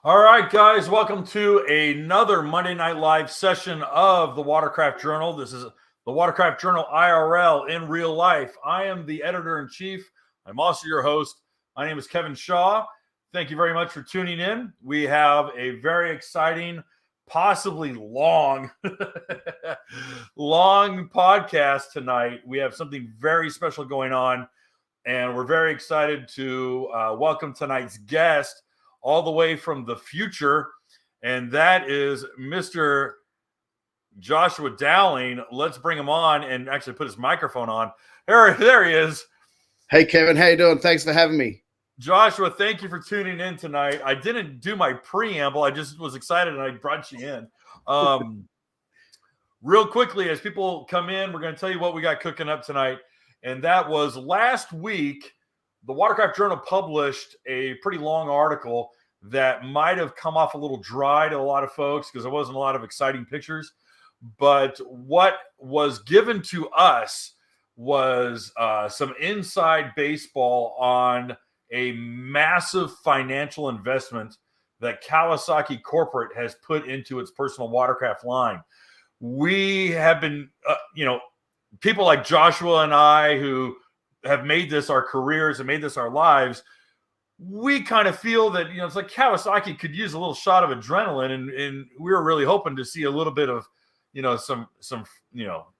All right, guys, welcome to another Monday Night Live session of the Watercraft Journal. This is the Watercraft Journal IRL in real life. I am the editor-in-chief. I'm also your host. My name is Kevin Shaw. Thank you very much for tuning in. We have a very exciting, possibly long, long podcast tonight. We have something very special going on, and we're very excited to welcome tonight's guest all the way from the future, and that is Mr. Joshua Dowling. Let's bring him on and actually put his microphone on. There he is. Hey, Kevin. How you doing? Thanks for having me. Joshua, thank you for tuning in tonight. I didn't do my preamble. I just was excited and I brought you in. Real quickly, as people come in, we're going to tell you what we got cooking up tonight. And that was last week, the Watercraft Journal published a pretty long article that might have come off a little dry to a lot of folks because there wasn't a lot of exciting pictures. But what was given to us was some inside baseball on a massive financial investment that Kawasaki Corporate has put into its personal watercraft line. We have been, people like Joshua and I who have made this our careers and made this our lives, we kind of feel that, it's like Kawasaki could use a little shot of adrenaline, and we were really hoping to see a little bit of, some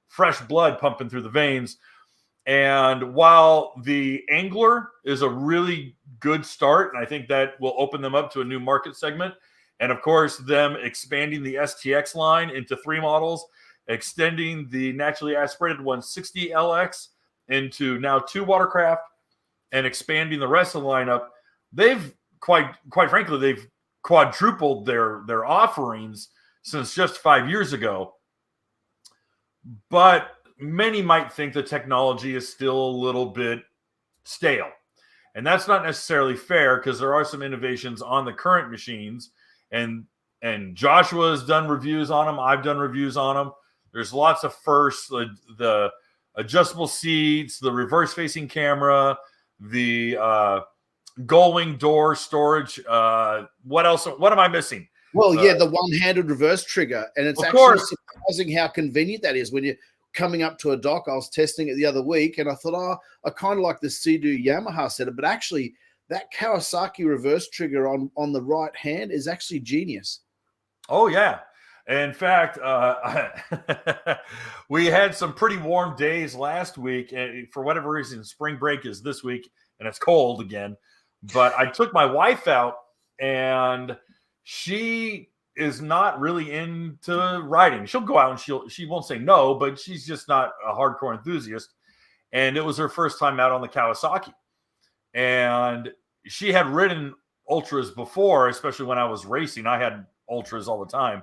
fresh blood pumping through the veins. And while the Angler is a really good start, and I think that will open them up to a new market segment, and of course, them expanding the STX line into 3 models, extending the naturally aspirated 160 LX into now 2 watercraft, and expanding the rest of the lineup, they've quite frankly, they've quadrupled their offerings since just 5 years ago. But many might think the technology is still a little bit stale. And that's not necessarily fair because there are some innovations on the current machines. And Joshua has done reviews on them. I've done reviews on them. There's lots of firsts, the adjustable seats, the reverse-facing camera, the gull-wing door storage. What else? What am I missing? Well, the one-handed reverse trigger. And it's actually surprising how convenient that is when you're coming up to a dock. I was testing it the other week, and I thought, I kind of like the Sea-Doo Yamaha setup, but actually that Kawasaki reverse trigger on the right hand is actually genius. Oh, yeah. In fact, we had some pretty warm days last week, and for whatever reason, spring break is this week, and it's cold again. But I took my wife out, and she is not really into riding. She'll go out and she won't say no, but she's just not a hardcore enthusiast. And it was her first time out on the Kawasaki. And she had ridden Ultras before, especially when I was racing. I had Ultras all the time.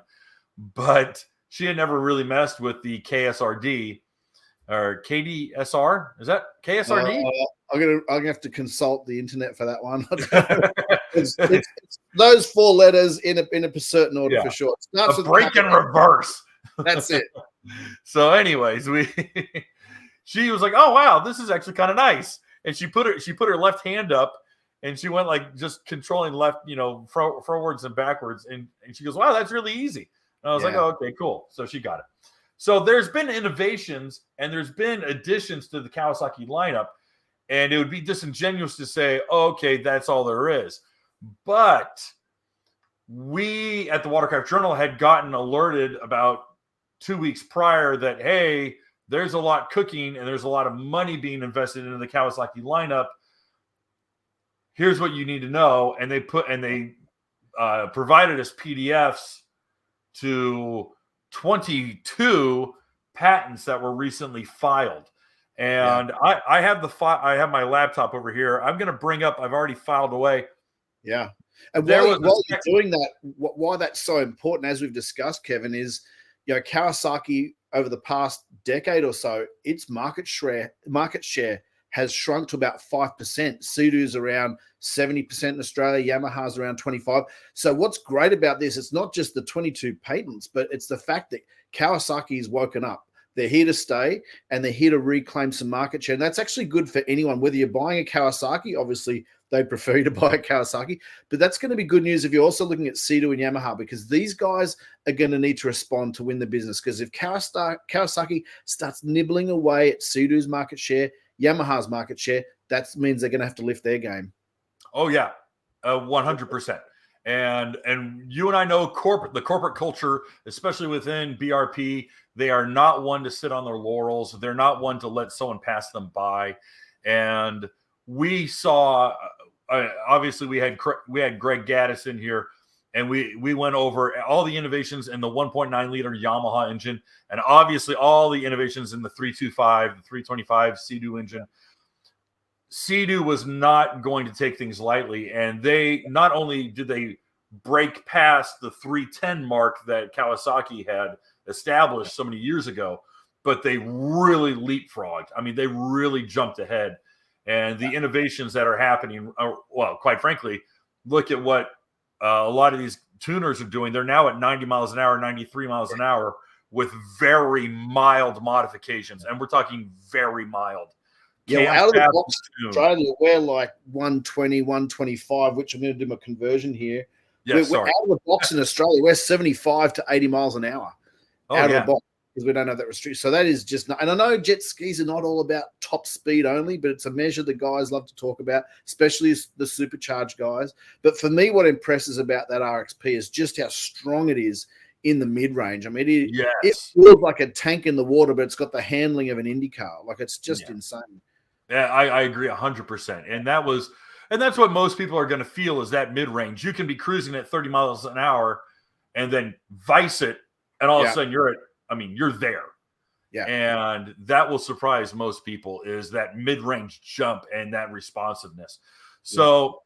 But she had never really messed with the KSRD or KDSR. Is that KSRD? I'm gonna have to consult the internet for that one. it's those 4 letters in a certain order for sure. A break and reverse. That's it. So, anyways, she was like, "Oh wow, this is actually kind of nice." And she put her left hand up, and she went like just controlling left, forwards and backwards, and she goes, "Wow, that's really easy." And I was like, "Oh, okay, cool." So she got it. So there's been innovations and there's been additions to the Kawasaki lineup, and it would be disingenuous to say, oh, okay, that's all there is. But we at the Watercraft Journal had gotten alerted about 2 weeks prior that, hey, there's a lot cooking and there's a lot of money being invested into the Kawasaki lineup. Here's what you need to know. And they provided us PDFs to 22 patents that were recently filed. And I have I have my laptop over here. I'm going to bring up, I've already filed away. Yeah. And while you're doing that, why that's so important, as we've discussed, Kevin, is, Kawasaki over the past decade or so, its market share has shrunk to about 5%. Sea-Doo's around 70% in Australia. Yamaha's around 25%. So what's great about this, it's not just the 22 patents, but it's the fact that Kawasaki's woken up. They're here to stay, and they're here to reclaim some market share. And that's actually good for anyone, whether you're buying a Kawasaki. Obviously, they prefer you to buy a Kawasaki, but that's going to be good news if you're also looking at Sea-Doo and Yamaha, because these guys are going to need to respond to win the business. Because if Kawasaki starts nibbling away at Sea-Doo's market share, Yamaha's market share, that means they're going to have to lift their game. Oh yeah, 100%. And you and I know the corporate culture, especially within BRP, they are not one to sit on their laurels. They're not one to let someone pass them by. And we saw, obviously, we had Greg Gaddis in here, and we went over all the innovations in the 1.9 liter Yamaha engine, and obviously all the innovations in the 325, the 325 Sea-Doo engine. Sea-Doo was not going to take things lightly, and they not only did they break past the 310 mark that Kawasaki had established so many years ago, but they really leapfrogged. I mean, they really jumped ahead. And the innovations that are happening, well, quite frankly, look at what a lot of these tuners are doing. They're now at 90 miles an hour, 93 miles an hour with very mild modifications. And we're talking very mild. Yeah, well, out of the box, Australia, we're like 120, 125, which I'm going to do my conversion here. Yes, we're out of the box in Australia. We're 75 to 80 miles an hour out of the box, because we don't have that restriction. So that is just not, and I know jet skis are not all about top speed only, but it's a measure the guys love to talk about, especially the supercharged guys. But for me, what impresses about that RXP is just how strong it is in the mid-range. I mean, it feels like a tank in the water, but it's got the handling of an Indy car. Like, it's just insane. Yeah, I agree 100%. And that's what most people are going to feel, is that mid-range. You can be cruising at 30 miles an hour and then vice it, and all of a sudden you're there. Yeah. And that will surprise most people, is that mid-range jump and that responsiveness. So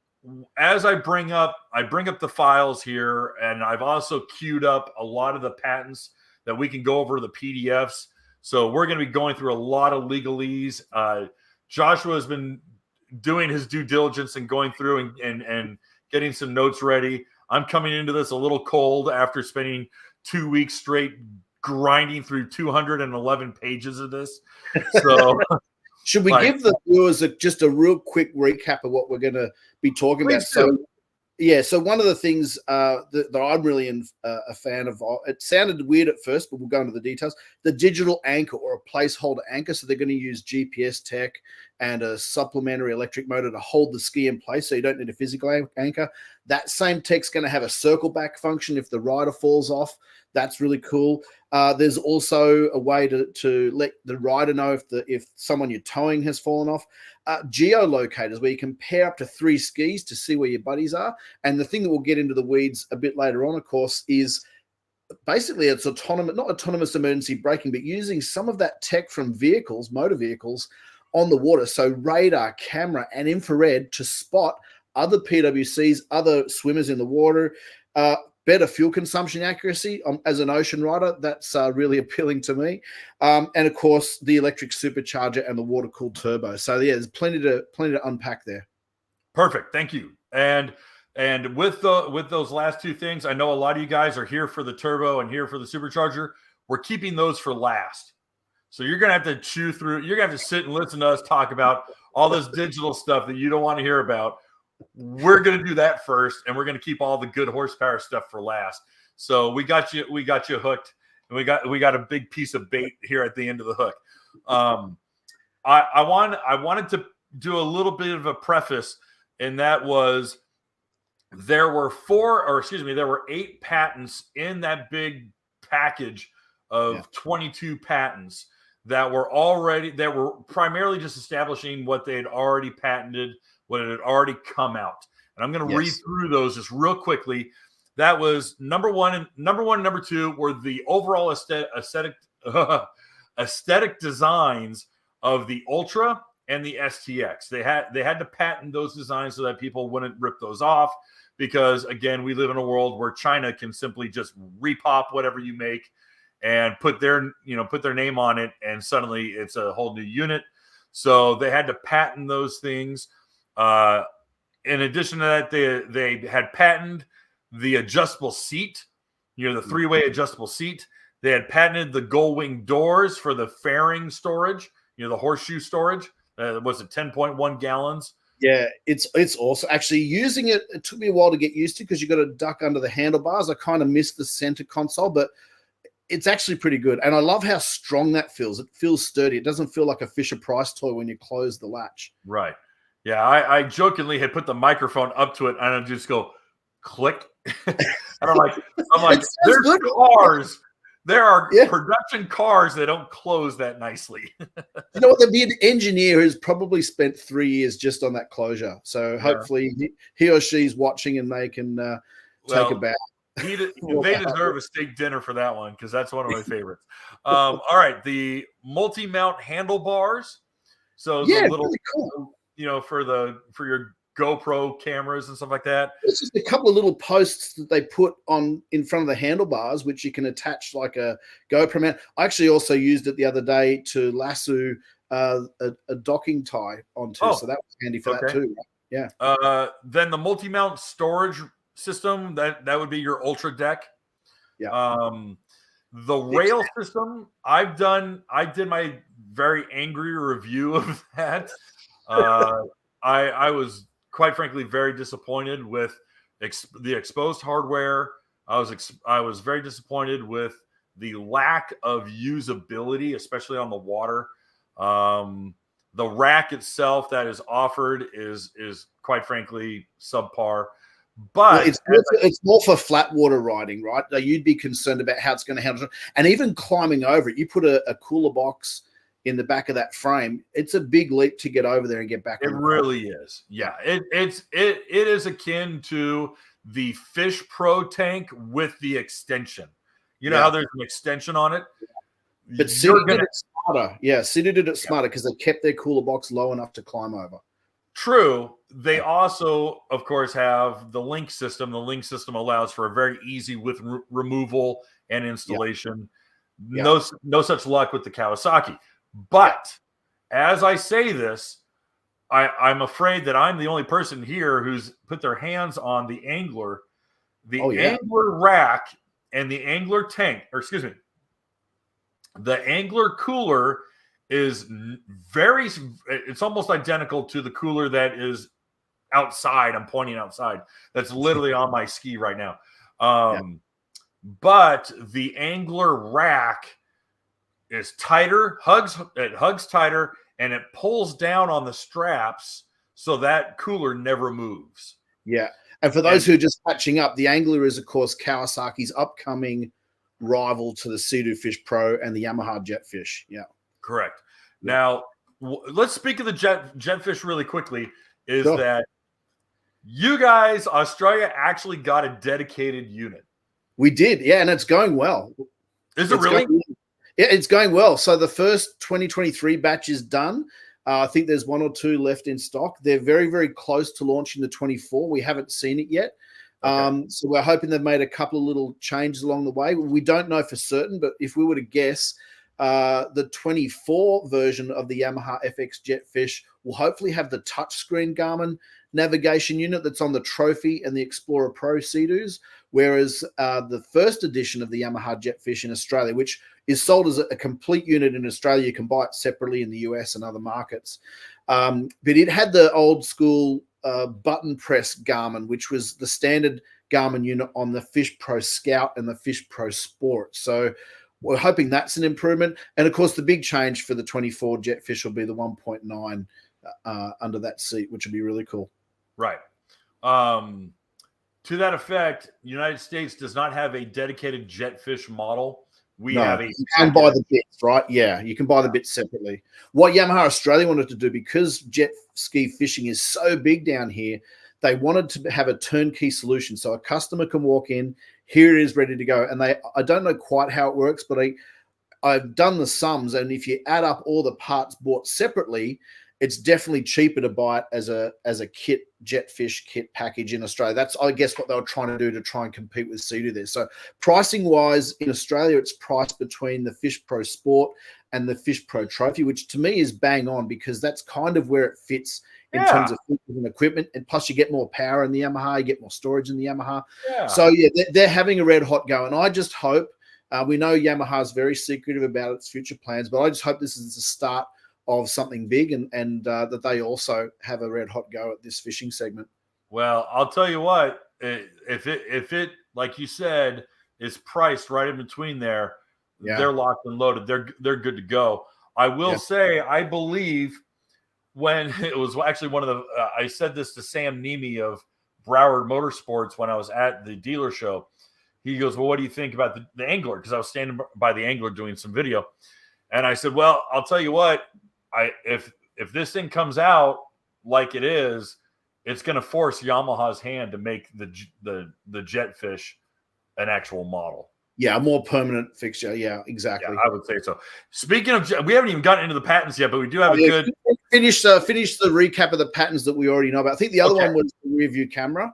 as I bring up the files here, and I've also queued up a lot of the patents that we can go over, the PDFs. So we're going to be going through a lot of legalese. Joshua has been doing his due diligence and going through and getting some notes ready. I'm coming into this a little cold after spending 2 weeks straight grinding through 211 pages of this. So should we give the viewers just a real quick recap of what we're going to be talking about? So one of the things that I'm really a fan of, it sounded weird at first, but we'll go into the details, the digital anchor, or a placeholder anchor. So they're going to use GPS tech and a supplementary electric motor to hold the ski in place, so you don't need a physical anchor. That same tech's going to have a circle back function if the rider falls off. That's really cool. There's also a way to let the rider know if someone you're towing has fallen off. Geolocators, where you can pair up to 3 skis to see where your buddies are. And the thing that we'll get into the weeds a bit later on, of course, is basically it's not autonomous emergency braking, but using some of that tech from motor vehicles on the water. So radar, camera, and infrared to spot other PWCs, other swimmers in the water. Better fuel consumption accuracy as an ocean rider. That's really appealing to me. And of course, the electric supercharger and the water-cooled turbo. So yeah, there's plenty to unpack there. Perfect. Thank you. And with those last two things, I know a lot of you guys are here for the turbo and here for the supercharger. We're keeping those for last. So you're going to have to chew through. You're going to have to sit and listen to us talk about all this digital stuff that you don't want to hear about. We're going to do that first, and we're going to keep all the good horsepower stuff for last. So we got you hooked, and we got a big piece of bait here at the end of the hook. I wanted to do a little bit of a preface, and that was there were 8 patents in that big package of 22 patents that were primarily just establishing what they had already patented, what had already come out. And I'm going to read through those just real quickly. That was number one and number 2 were the overall aesthetic designs of the Ultra and the STX. They had to patent those designs so that people wouldn't rip those off, because again, we live in a world where China can simply just repop whatever you make and put their name on it, and suddenly it's a whole new unit. So they had to patent those things. In addition to that, they had patented the adjustable seat, the 3-way adjustable seat. They had patented the gull wing doors for the fairing storage, the horseshoe storage. Was it 10.1 gallons? Yeah, it's awesome. Actually, using it took me a while to get used to because you got to duck under the handlebars. I kind of missed the center console, but it's actually pretty good. And I love how strong that feels. It feels sturdy. It doesn't feel like a Fisher-Price toy when you close the latch. Right. Yeah, I jokingly had put the microphone up to it and I just go click. And I'm like, there's good. cars. There are production cars that don't close that nicely. You know what? There'd be an engineer who's probably spent 3 years just on that closure. So hopefully he or she's watching and they can take a bow. They deserve a steak dinner for that one because that's one of my favorites. All right, the multi-mount handlebars. So the little, really cool. For your GoPro cameras and stuff like that. It's just a couple of little posts that they put on in front of the handlebars, which you can attach like a GoPro mount. I actually also used it the other day to lasso a docking tie onto, so that was handy for that too. Right? Yeah. Then the multi-mount storage system that would be your Ultra Deck. Yeah. The rail system, I did my very angry review of that. I was quite frankly very disappointed with the exposed hardware. I was very disappointed with the lack of usability, especially on the water. The rack itself that is offered is quite frankly subpar. But it's more for flat water riding, right? You'd be concerned about how it's going to handle it. And even climbing over it, you put a cooler box in the back of that frame. It's a big leap to get over there and get back. It really is. Yeah. It is akin to the Fish Pro tank with the extension. You know how there's an extension on it? But City did it smarter. Yeah, City did it smarter because they kept their cooler box low enough to climb over. True. They also, of course, have the link system. The link system allows for a very easy with removal and installation. Yeah. No such luck with the Kawasaki. But as I say this, I'm afraid that I'm the only person here who's put their hands on the Angler. The Angler rack and the Angler tank, or excuse me, the Angler cooler is it's almost identical to the cooler that is outside. I'm pointing outside. That's literally on my ski right now. But the Angler rack is tighter, it hugs tighter, and it pulls down on the straps so that cooler never moves. Yeah. And for those who are just catching up, the Angler is, of course, Kawasaki's upcoming rival to the Sea-Doo Fish Pro and the Yamaha Jetfish. Yeah. Correct. Now, let's speak of the Jetfish really quickly. That you guys, Australia, actually got a dedicated unit. We did, yeah, and it's going well. Is it really? It's going well. So the first 2023 batch is done. I think there's 1 or 2 left in stock. They're very, very close to launching the 24. We haven't seen it yet. So we're hoping they've made a couple of little changes along the way. We don't know for certain, but if we were to guess, the 24 version of the Yamaha FX Jetfish will hopefully have the touchscreen Garmin navigation unit that's on the Trophy and the Explorer Pro Sea-Doos, whereas the first edition of the Yamaha Jetfish in Australia, which is sold as a complete unit in Australia, you can buy it separately in the US and other markets. But it had the old school button press Garmin, which was the standard Garmin unit on the Fish Pro Scout and the Fish Pro Sport. So we're hoping that's an improvement. And of course, the big change for the 24 Jetfish will be the 1.9 under that seat, which will be really cool. Right. To that effect, United States does not have a dedicated Jetfish model. You can buy the bits, right? Yeah, you can buy the bits separately. What Yamaha Australia wanted to do, because jet ski fishing is so big down here, they wanted to have a turnkey solution. So a customer can walk in, here it is ready to go. And I don't know quite how it works, but I've done the sums. And if you add up all the parts bought separately, it's definitely cheaper to buy it as a kit, Jetfish kit package in Australia. That's, I guess, what they were trying to do to try and compete with Sea-Doo there. So pricing wise, in Australia, it's priced between the Fish Pro Sport and the Fish Pro Trophy, which to me is bang on because that's kind of where it fits in terms of features and equipment. And plus you get more power in the Yamaha, you get more storage in the Yamaha. Yeah. So yeah, they're having a red hot go. And I just hope We know Yamaha is very secretive about its future plans, but I just hope this is the start of something big, and that they also have a red hot go at this fishing segment. Well, I'll tell you what, if it like you said is priced right in between there, they're locked and loaded. They're good to go. I will say, I believe when it was actually one of the I said this to Sam Nemi of Broward Motorsports when I was at the dealer show. He goes, well, what do you think about the Angler? Because I was standing by the Angler doing some video. And I said, well, I'll tell you what, if this thing comes out like it is, it's going to force Yamaha's hand to make the Jetfish an actual model. Yeah, a more permanent fixture. Yeah, exactly. Yeah, I would say so. Speaking of, we haven't even gotten into the patents yet, but we do have a good finish the recap of the patents that we already know about. I think the other one was the rear view camera.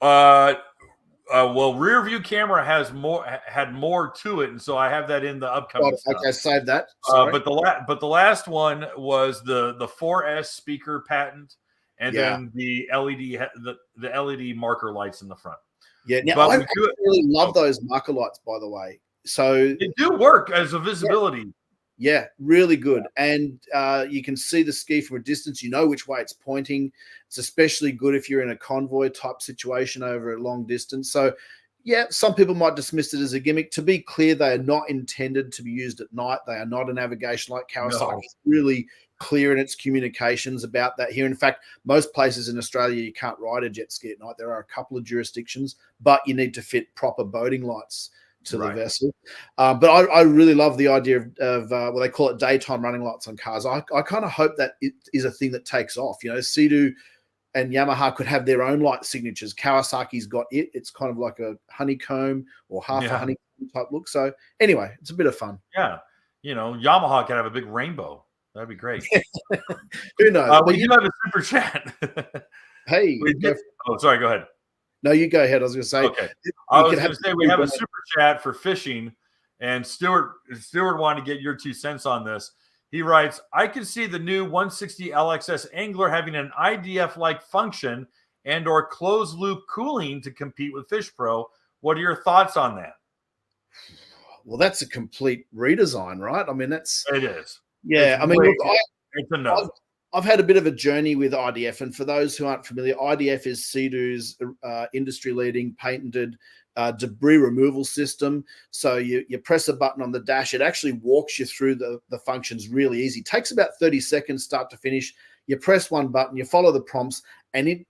Well, rear view camera had more to it, and so I have that in the upcoming stuff. Okay, save that. But the last one was the 4S speaker patent, and then the LED the LED marker lights in the front. Yeah, now I really love those marker lights, by the way. So they do work as a visibility. Yeah, really good. And you can see the ski from a distance. You know which way it's pointing. It's especially good if you're in a convoy type situation over a long distance. So, yeah, some people might dismiss it as a gimmick. To be clear, they are not intended to be used at night. They are not a navigation light. Kawasaki is really clear in its communications about that here. In fact, most places in Australia, you can't ride a jet ski at night. There are a couple of jurisdictions, but you need to fit proper boating lights to the vessel. But I really love the idea of what they call it daytime running lights on cars. I kind of hope that it is a thing that takes off. You know, Sea-Doo and Yamaha could have their own light signatures. Kawasaki's got it. It's kind of like a honeycomb or half a honeycomb type look. So anyway, it's a bit of fun. Yeah. You know, Yamaha could have a big rainbow. That'd be great. Who knows? We do have a super chat. Hey. Oh, sorry. Go ahead. No, you go ahead. I was going to say. Okay. I was going to say we have a super chat for fishing, and Stuart wanted to get your 2 cents on this. He writes, I can see the new 160 LXS Angler having an IDF-like function and or closed-loop cooling to compete with Fish Pro. What are your thoughts on that? Well, that's a complete redesign, right? I mean, it is. Yeah, I mean, look, it's a no. I've had a bit of a journey with IDF, and for those who aren't familiar, IDF is Sea-Doo's industry-leading patented debris removal system. So you press a button on the dash, it actually walks you through the functions really easy. It takes about 30 seconds start to finish. You press one button, you follow the prompts, and it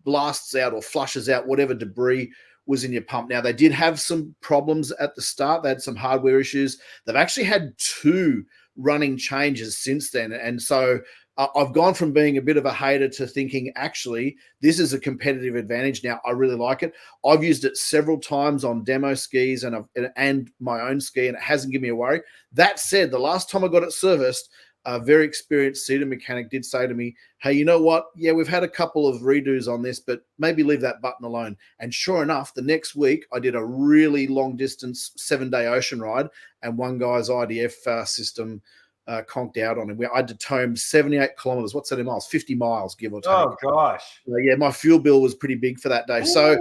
blasts out or flushes out whatever debris was in your pump. Now, they did have some problems at the start. They had some hardware issues. They've actually had 2 running changes since then. And so I've gone from being a bit of a hater to thinking, actually, this is a competitive advantage now. I really like it. I've used it several times on demo skis and my own ski, and it hasn't given me a worry. That said, the last time I got it serviced, a very experienced Sea-Doo mechanic did say to me, hey, you know what? Yeah, we've had a couple of redos on this, but maybe leave that button alone. And sure enough, the next week, I did a really long-distance 7-day ocean ride, and one guy's IDF system conked out on him. I had to tow him 78 kilometers. What's that in miles? 50 miles, give or take. Oh, gosh. Yeah, my fuel bill was pretty big for that day. So,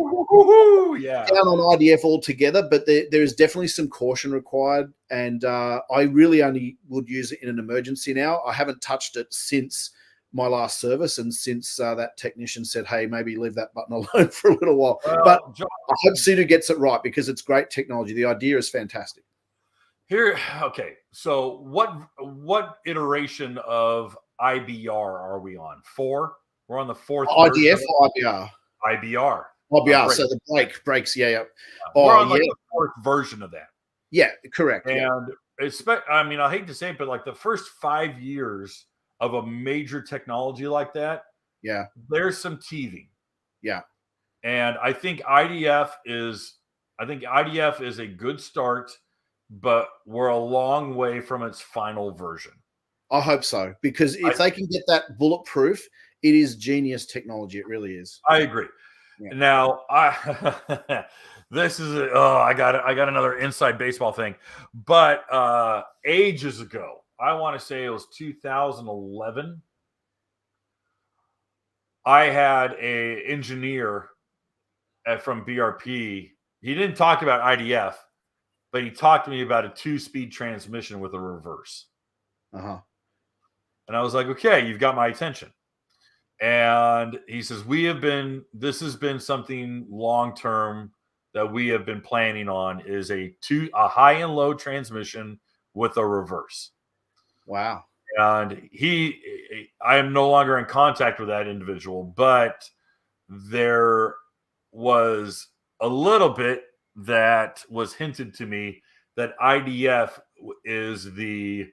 yeah, down on IDF altogether, but there is definitely some caution required. And I really only would use it in an emergency now. I haven't touched it since my last service and since that technician said, hey, maybe leave that button alone for a little while. But I hope Sea-Doo gets it right because it's great technology. The idea is fantastic. Okay. So what iteration of IBR are we on? 4? We're on the 4th. IDF or IBR? IBR. IBR. So the brakes. Yeah. We're on like the 4th version of that. Yeah, correct. And I mean, I hate to say it, but like the first 5 years of a major technology like that, yeah, there's some teething. Yeah. And I think IDF is a good start, but we're a long way from its final version. I hope so, because if they can get that bulletproof, it is genius technology. It really is. I agree. Yeah. Now, this is I got another inside baseball thing, but ages ago, I want to say it was 2011. I had an engineer from BRP. He didn't talk about IDF. but he talked to me about a 2-speed transmission with a reverse. Uh-huh. And I was like, okay, you've got my attention. And he says, this has been something long-term that we have been planning on, is a high and low transmission with a reverse. Wow. And I am no longer in contact with that individual, but there was a little bit that was hinted to me that IDF is the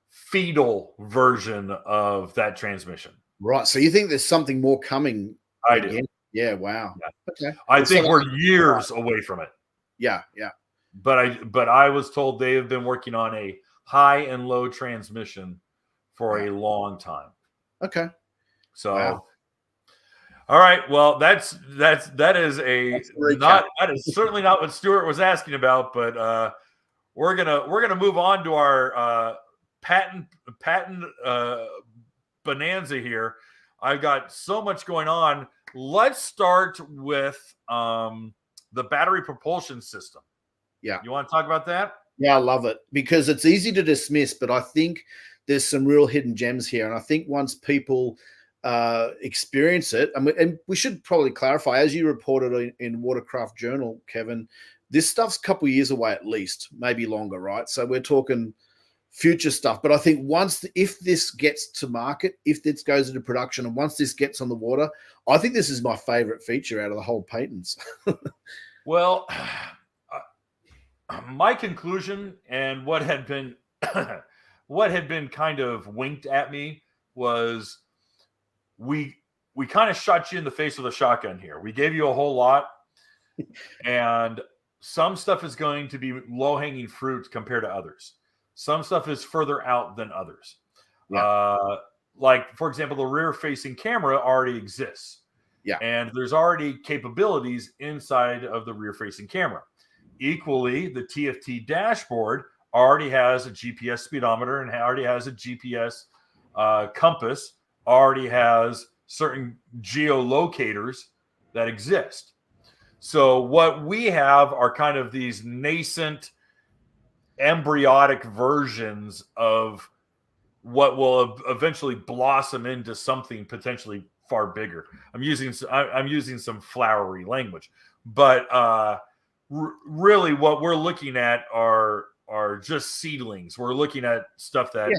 fetal version of that transmission. Right. So you think there's something more coming? I again? do. Yeah. Wow. Yeah. Okay. I think we're years away from it. Yeah. Yeah. But I was told they have been working on a high and low transmission for a long time. Okay. So, wow. All right. Well, that is certainly not what Stuart was asking about, but we're gonna move on to our patent bonanza here. I've got so much going on. Let's start with the battery propulsion system. Yeah. You want to talk about that? Yeah, I love it because it's easy to dismiss, but I think there's some real hidden gems here. And I think once people experience it, and we should probably clarify, as you reported in Watercraft Journal, Kevin, this stuff's a couple of years away at least, maybe longer, right? So we're talking future stuff. But I think if this gets to market, if this goes into production, and once this gets on the water, I think this is my favorite feature out of the whole patents. Well, my conclusion and what had been kind of winked at me was we kind of shot you in the face with a shotgun here. We gave you a whole lot, and some stuff is going to be low-hanging fruit compared to others. Some stuff is further out than others. Yeah. Like, for example, the rear-facing camera already exists. Yeah. And there's already capabilities inside of the rear-facing camera. Equally, the TFT dashboard already has a GPS speedometer and already has a GPS compass, already has certain geolocators that exist. So what we have are kind of these nascent embryonic versions of what will eventually blossom into something potentially far bigger. I'm using some flowery language, but really what we're looking at are just seedlings. We're looking at stuff that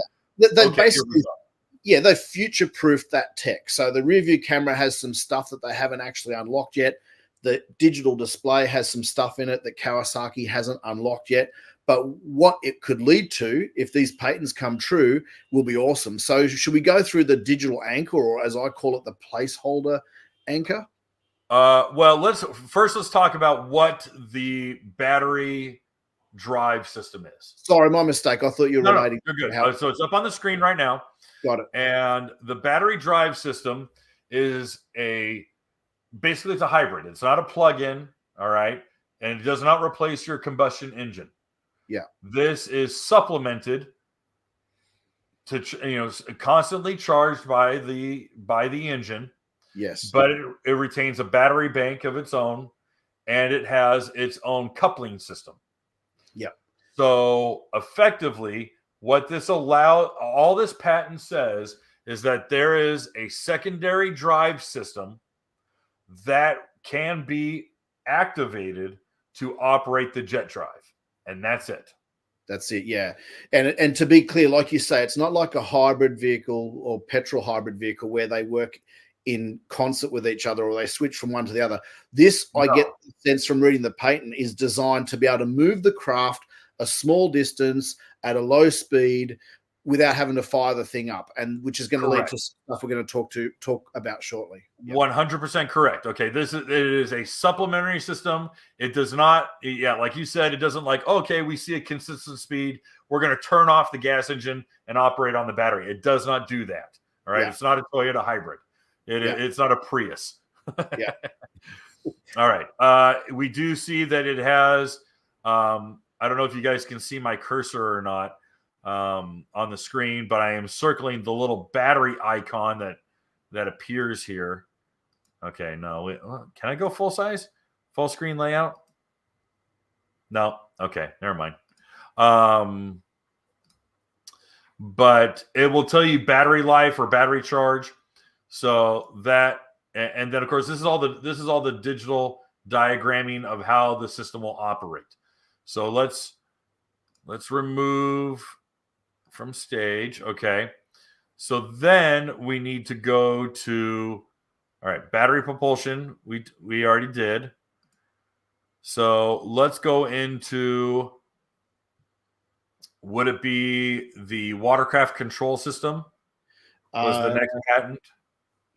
they future-proofed that tech. So the rear view camera has some stuff that they haven't actually unlocked yet. The digital display has some stuff in it that Kawasaki hasn't unlocked yet. But what it could lead to, if these patents come true, will be awesome. So should we go through the digital anchor, or as I call it, the placeholder anchor? Well, let's talk about what the battery drive system is. Sorry, my mistake. I thought you were relating. No, you're good. So it's up on the screen right now. Got it. And the battery drive system is basically it's a hybrid. It's not a plug-in, all right? And it does not replace your combustion engine. Yeah. This is supplemented to constantly charged by the engine. Yes. But it retains a battery bank of its own, and it has its own coupling system. Yeah. So effectively, what all this patent says is that there is a secondary drive system that can be activated to operate the jet drive. And that's it. That's it, yeah. And to be clear, like you say, it's not like a hybrid vehicle or petrol hybrid vehicle where they work in concert with each other or they switch from one to the other. This, I get the sense from reading the patent, is designed to be able to move the craft a small distance at a low speed without having to fire the thing up, and which is going to lead to stuff we're going to talk about shortly. 100% correct. Okay, it is a supplementary system. It does not, like you said, it doesn't okay, we see a consistent speed, we're going to turn off the gas engine and operate on the battery. It does not do that. All right, it's not a Toyota hybrid. It's not a Prius. Yeah. All right. We do see that it has. I don't know if you guys can see my cursor or not on the screen, but I am circling the little battery icon that appears here. Okay, no, can I go full size, full screen layout? No. Okay. Never mind. But it will tell you battery life or battery charge. So that, and then of course, this is all the digital diagramming of how the system will operate. So let's remove from stage. Okay. So then we need to go to, all right, battery propulsion. We already did. So let's go into, would it be the Watercraft Control system? Was the next patent?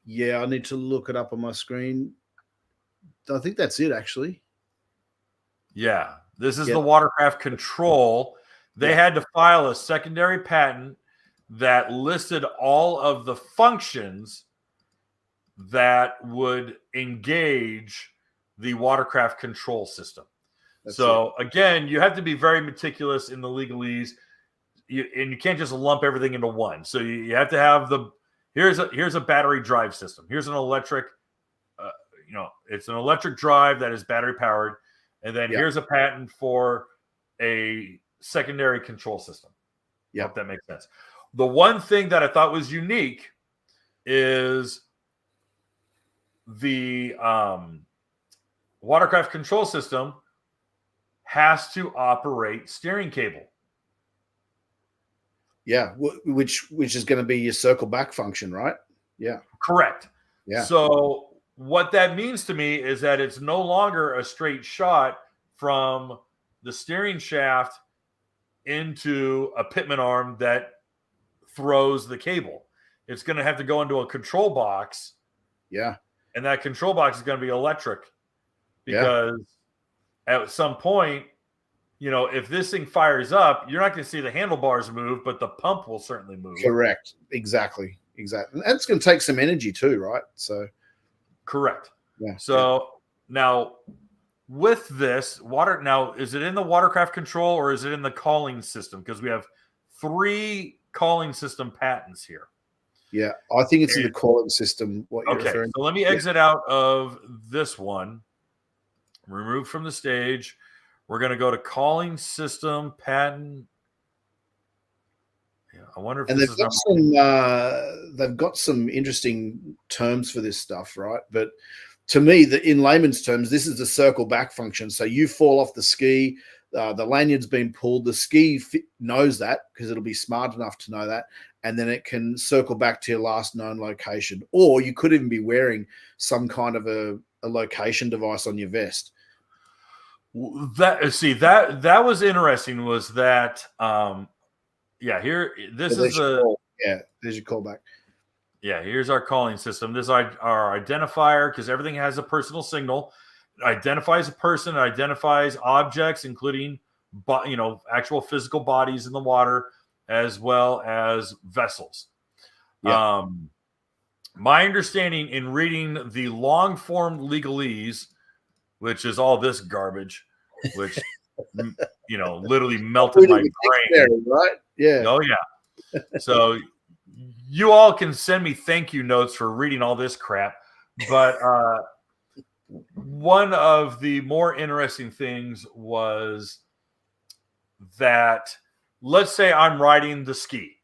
Yeah, I need to look it up on my screen. I think that's it, actually. Yeah, this is the Watercraft Control. They had to file a secondary patent that listed all of the functions that would engage the Watercraft Control system. Again, you have to be very meticulous in the legalese, and you can't just lump everything into one. So you have to have here's a battery drive system. Here's an electric, it's an electric drive that is battery powered, and then here's a patent for a secondary control system. Yeah, hope that makes sense. The one thing that I thought was unique is the Watercraft Control system has to operate steering cable. Yeah, which is going to be your circle back function, right? Yeah. Correct. Yeah. So what that means to me is that it's no longer a straight shot from the steering shaft into a pitman arm that throws the cable. It's going to have to go into a control box. Yeah. And that control box is going to be electric because at some point, if this thing fires up, you're not going to see the handlebars move, but the pump will certainly move. Correct. Exactly. And it's going to take some energy too, right? So, correct. Yeah. So now with this now, is it in the Watercraft Control or is it in the calling system? Because we have 3 calling system patents here. Yeah, I think it's in the calling system. So let me exit out of this one. Remove from the stage. We're going to go to calling system patent. Yeah, I wonder if they've got some interesting terms for this stuff, right? But to me, in layman's terms, this is the circle back function. So you fall off the ski, the lanyard's been pulled. The ski knows that because it'll be smart enough to know that, and then it can circle back to your last known location. Or you could even be wearing some kind of a location device on your vest. That was interesting. Was that here? This is there's your callback. Yeah, here's our calling system. This is our identifier because everything has a personal signal. It identifies a person. It identifies objects, including actual physical bodies in the water, as well as vessels. Yeah. My understanding in reading the long form legalese, which is all this garbage, which literally melted my brain. Right? Yeah. Oh yeah. So you all can send me thank you notes for reading all this crap. But one of the more interesting things was that, let's say I'm riding the ski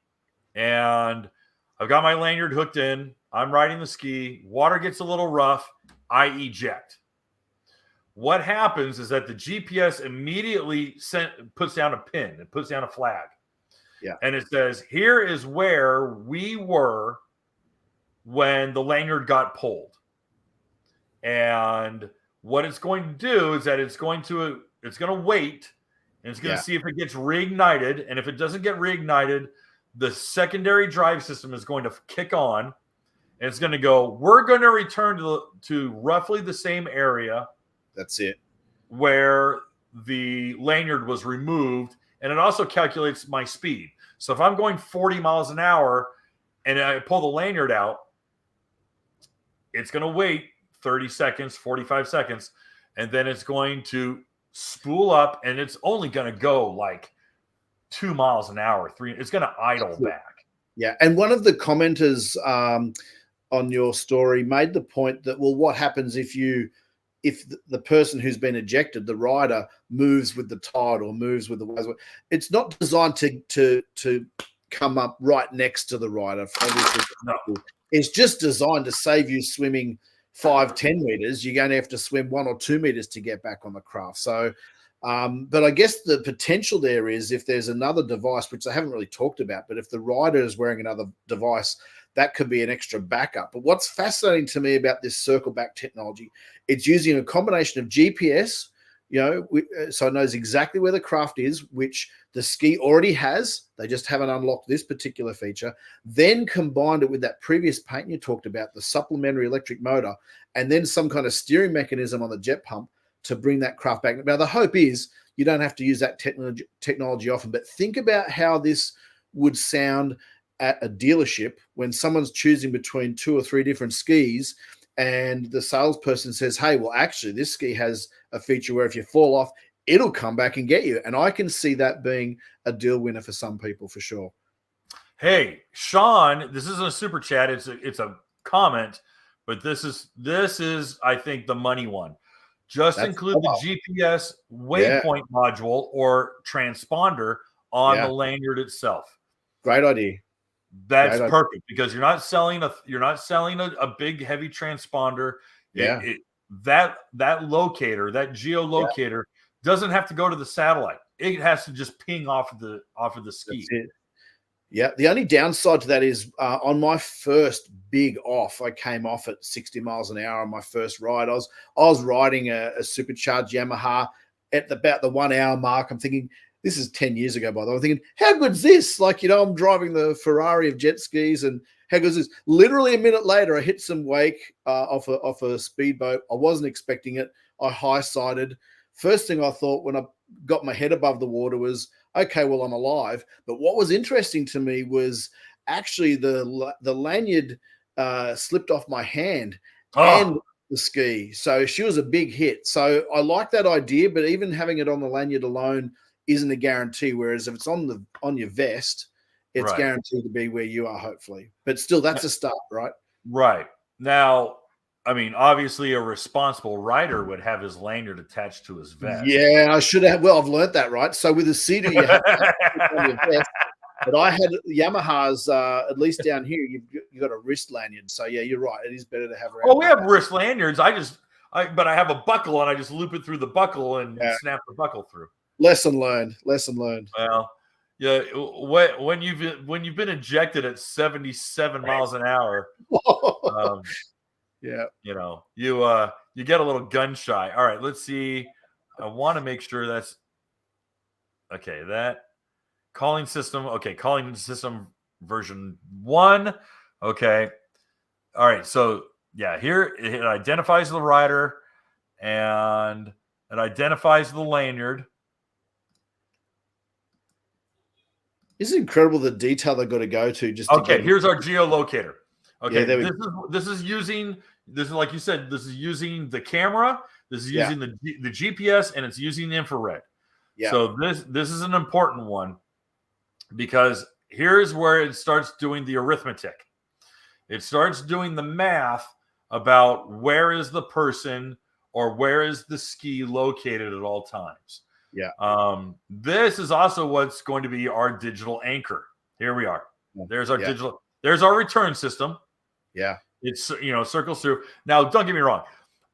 and I've got my lanyard hooked in. I'm riding the ski. Water gets a little rough. I eject. What happens is that the GPS immediately puts down a pin. It puts down a flag. Yeah. And it says, here is where we were when the lanyard got pulled. And what it's going to do is that it's going to wait, and it's going to see if it gets reignited. And if it doesn't get reignited, the secondary drive system is going to kick on. And it's going to go, we're going to return to roughly the same area. That's it. Where the lanyard was removed. And it also calculates my speed. So if I'm going 40 miles an hour and I pull the lanyard out, it's going to wait 30 seconds, 45 seconds, and then it's going to spool up, and it's only going to go like 2 miles an hour, 3. It's going to idle back. Yeah. And one of the commenters on your story made the point that, well, what happens if if the person who's been ejected, the rider, moves with the tide or moves with the waves. It's not designed to come up right next to the rider. No. It's just designed to save you swimming 5-10 meters. You're going to have to swim 1 or 2 meters to get back on the craft. So, but I guess the potential there is if there's another device, which I haven't really talked about, but if the rider is wearing another device, that could be an extra backup. But what's fascinating to me about this circle back technology, it's using a combination of GPS, so it knows exactly where the craft is, which the ski already has. They just haven't unlocked this particular feature. Then combined it with that previous patent you talked about, the supplementary electric motor, and then some kind of steering mechanism on the jet pump to bring that craft back. Now, the hope is you don't have to use that technology often, but think about how this would sound at a dealership when someone's choosing between 2 or 3 different skis and the salesperson says, hey, well, actually, this ski has a feature where if you fall off, it'll come back and get you. And I can see that being a deal winner for some people for sure. Hey, Sean, this isn't a super chat. It's a comment, but this is I think the money one. Just include the GPS waypoint module or transponder on the lanyard itself. Great idea. That's perfect because you're not selling a big heavy transponder. Yeah. That locator, that geolocator doesn't have to go to the satellite. It has to just ping off of the ski. Yeah. The only downside to that is on my first big off, I came off at 60 miles an hour on my first ride. I was riding a supercharged Yamaha at about the 1 hour mark. I'm thinking, this is 10 years ago, by the way. I'm thinking, how good's this? Like, I'm driving the Ferrari of JetSkis, and how good's this? Literally a minute later, I hit some wake off a speedboat. I wasn't expecting it. I high-sided. First thing I thought when I got my head above the water was, okay, well, I'm alive. But what was interesting to me was actually the lanyard slipped off my hand and the ski. So she was a big hit. So I like that idea, but even having it on the lanyard alone isn't a guarantee. Whereas if it's on your vest, it's guaranteed to be where you are, hopefully. But still, that's a start, right? Right. Now, I mean, obviously a responsible rider would have his lanyard attached to his vest. Yeah, I should have. Well, I've learned that, right? So with a Sea-Doo, you have to on your vest. But I had Yamaha's, at least down here, you've got a wrist lanyard. So, yeah, you're right. It is better to have around. Oh, we have wrist lanyards. But I have a buckle, and I just loop it through the buckle and snap the buckle through. Lesson learned. Well, yeah, when you've been ejected at 77 miles an hour, you get a little gun shy. All right, let's see. I want to make sure that's okay. That calling system version 1. Okay. All right. So yeah, here it identifies the rider and it identifies the lanyard. It's incredible the detail they've got to go to. Here's our geolocator. Okay, this is like you said, this is using the camera, this is using the GPS, and it's using the infrared. Yeah. So this is an important one because here's where it starts doing the arithmetic. It starts doing the math about where is the person or where is the ski located at all times. Yeah. This is also what's going to be our digital anchor. Here we are. There's our digital. There's our return system. Yeah. It's circles through. Now, don't get me wrong.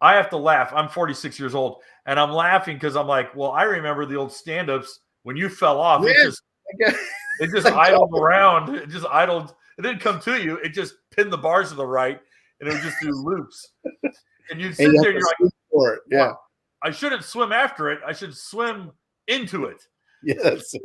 I have to laugh. I'm 46 years old, and I'm laughing because I'm like, well, I remember the old stand-ups when you fell off. Yeah. It just idled around. It just idled. It didn't come to you. It just pinned the bars to the right, and it would just do loops. And you'd sit there, and you're like, for it. Yeah. Wow, I shouldn't swim after it. I should swim into it. Yeah, that's it.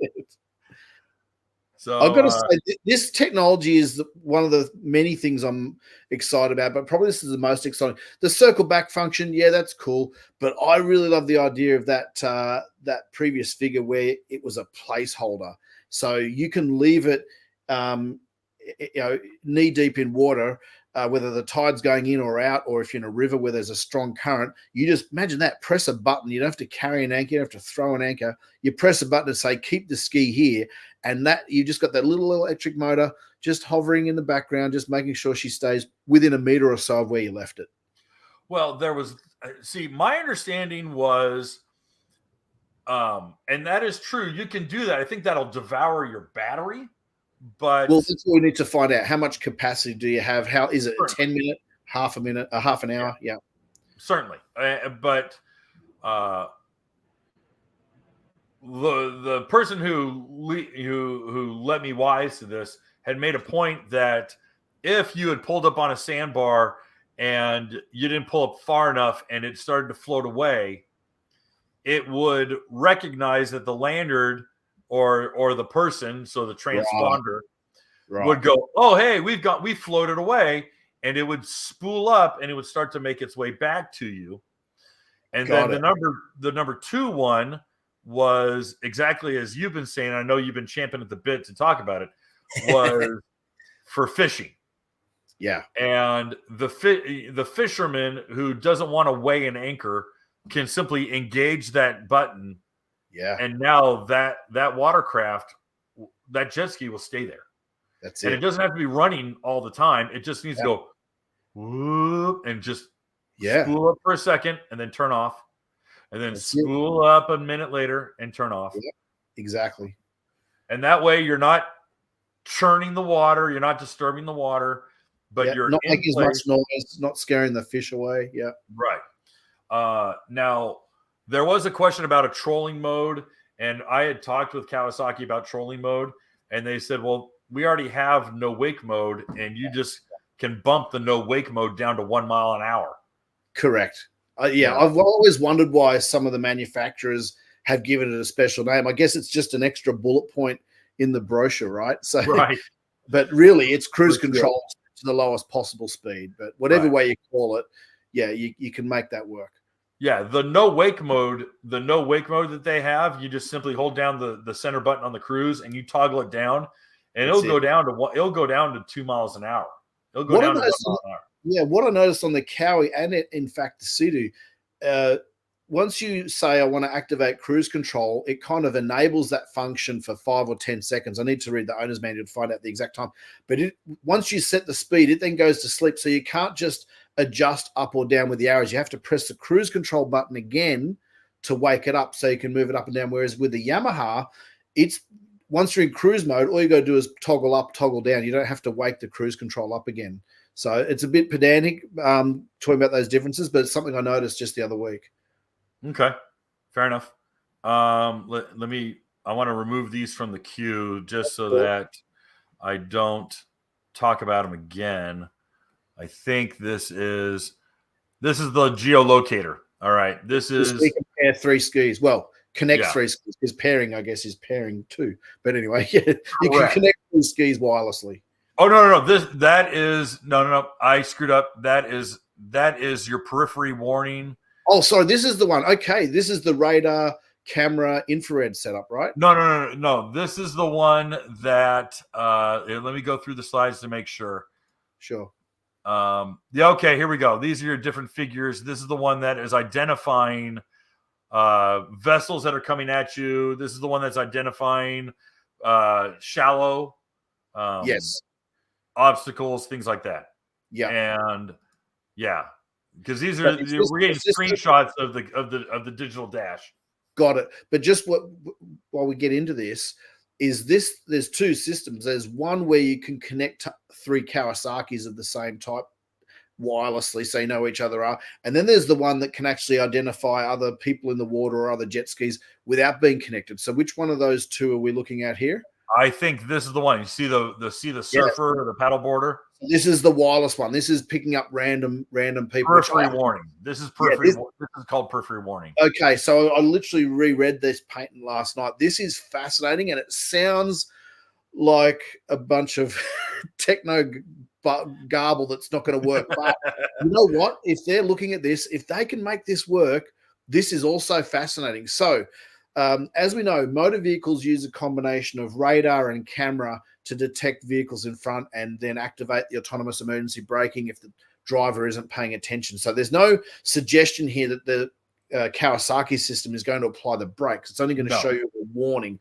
So I've got to say, this technology is one of the many things I'm excited about, but probably this is the most exciting. The circle back function, yeah, that's cool. But I really love the idea of that previous figure where it was a placeholder. So you can leave it knee deep in water, whether the tide's going in or out, or if you're in a river where there's a strong current. You just imagine that, press a button. You don't have to carry an anchor, you don't have to throw an anchor. You press a button and say, keep the ski here. And that you just got that little electric motor just hovering in the background, just making sure she stays within a meter or so of where you left it. Well, there was see, my understanding was, and that is true. You can do that. I think that'll devour your battery. But well, that's what we need to find out. How much capacity do you have? How is it? A 10-minute, half a minute, a half an hour? Yeah, certainly. But the person who let me wise to this had made a point that if you had pulled up on a sandbar and you didn't pull up far enough and it started to float away, it would recognize that the lanyard or the person, so the transponder, would go, oh, hey, we floated away, and it would spool up and it would start to make its way back to you. And then the number 2 one was exactly as you've been saying. I know you've been champing at the bit to talk about it. Was for fishing. Yeah, and the fisherman who doesn't want to weigh an anchor can simply engage that button. Yeah, and now that watercraft, that jet ski will stay there. That's it. And it doesn't have to be running all the time. It just needs to go whoop and just spool up for a second and then turn off. And then spool up a minute later and turn off. Yeah, exactly. And that way you're not churning the water, you're not disturbing the water, but you're not making as much noise, not scaring the fish away. Yeah. Right. Now, there was a question about a trolling mode, and I had talked with Kawasaki about trolling mode, and they said, well, we already have no wake mode, and you just can bump the no wake mode down to 1 mile an hour. Correct. I've always wondered why some of the manufacturers have given it a special name. I guess it's just an extra bullet point in the brochure, right? So, but really, it's cruise control to the lowest possible speed. But whatever way you call it, you can make that work. Yeah, the no wake mode that they have, you just simply hold down the center button on the cruise and you toggle it down, and it'll go down to 2 miles an hour. It'll go down to 1 mile an hour. Yeah, what I noticed on the Cowie and in fact the Sea-Doo, once you say I want to activate cruise control, it kind of enables that function for 5 or 10 seconds. I need to read the owner's manual to find out the exact time. But once you set the speed, it then goes to sleep. So you can't just adjust up or down with the arrows. You have to press the cruise control button again to wake it up so you can move it up and down. Whereas with the Yamaha, it's once you're in cruise mode, all you got to do is toggle up, toggle down. You don't have to wake the cruise control up again. So it's a bit pedantic talking about those differences, but it's something I noticed just the other week. Okay, fair enough. I want to remove these from the queue just so that I don't talk about them again. I think this is the geolocator. All right, this is we can pair 3 skis. Well, connect 3 skis because pairing, I guess, is pairing 2. But anyway, you can connect 3 skis wirelessly. Oh no! That is no. I screwed up. That is your peripheral warning. Oh, sorry. This is the one. Okay, this is the radar, camera, infrared setup, right? No. This is the one that. Let me go through the slides to make sure. Sure. Okay. Here we go. These are your different figures. This is the one that is identifying vessels that are coming at you. This is the one that's identifying shallow. Yes. Obstacles, things like that. Yeah. And because these are we're getting screenshots of the digital dash. Got it. But just while we get into this, there's 2 systems. There's one where you can connect 3 Kawasaki's of the same type wirelessly, so you know who each other are. And then there's the one that can actually identify other people in the water or other jet skis without being connected. So which one of those 2 are we looking at here? I think this is the one. You see the surfer or the paddleboarder? This is the wireless one. This is picking up random people. Peripheral warning. This is this is called peripheral warning. Okay, so I literally reread this patent last night. This is fascinating, and it sounds like a bunch of techno garble that's not going to work. But you know what? If they're looking at this, if they can make this work, this is also fascinating. So as we know, motor vehicles use a combination of radar and camera to detect vehicles in front and then activate the autonomous emergency braking if the driver isn't paying attention. So there's no suggestion here that the Kawasaki system is going to apply the brakes. It's only going to show you a warning.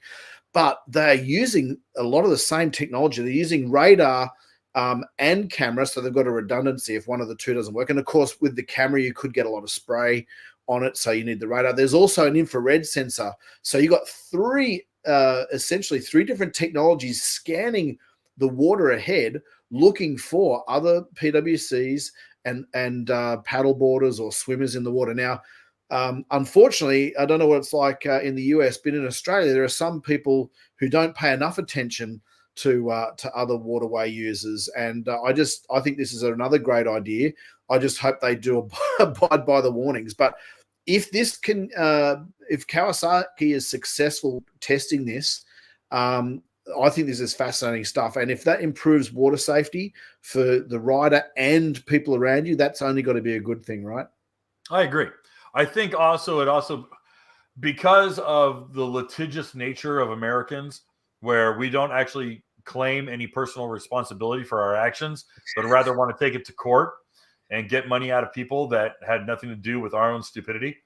But they're using a lot of the same technology. They're using radar and camera. So they've got a redundancy if one of the two doesn't work. And of course, with the camera, you could get a lot of spray on it. So you need the radar. There's also an infrared sensor. So you got essentially three different technologies scanning the water ahead, looking for other PWCs and paddle boarders or swimmers in the water. Now, unfortunately, I don't know what it's like in the US, but in Australia, there are some people who don't pay enough attention to other waterway users, and I think this is another great idea. I just hope they do abide by the warnings. But if this can, if Kawasaki is successful testing this, I think this is fascinating stuff. And if that improves water safety for the rider and people around you, that's only got to be a good thing, right? I agree. I think also because of the litigious nature of Americans, where we don't actually claim any personal responsibility for our actions, but rather want to take it to court and get money out of people that had nothing to do with our own stupidity.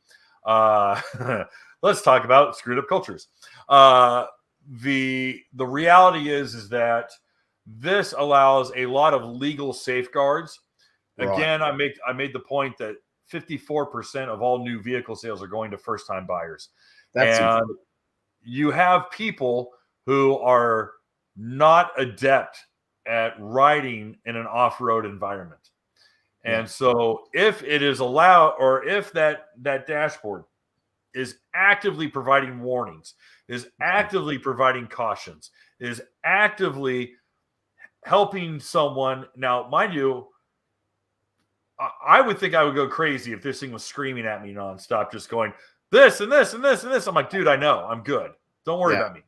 Let's talk about screwed up cultures. The reality is that this allows a lot of legal safeguards. Right. Again, I made the point that 54% of all new vehicle sales are going to first-time buyers. And you have people who are not adept at riding in an off-road environment. And so if it is allowed, or if that dashboard is actively providing warnings, is actively providing cautions, is actively helping someone. Now, mind you, I would think I would go crazy if this thing was screaming at me nonstop, just going this and this and this and this. I'm like, dude, I know, I'm good. Don't worry about me.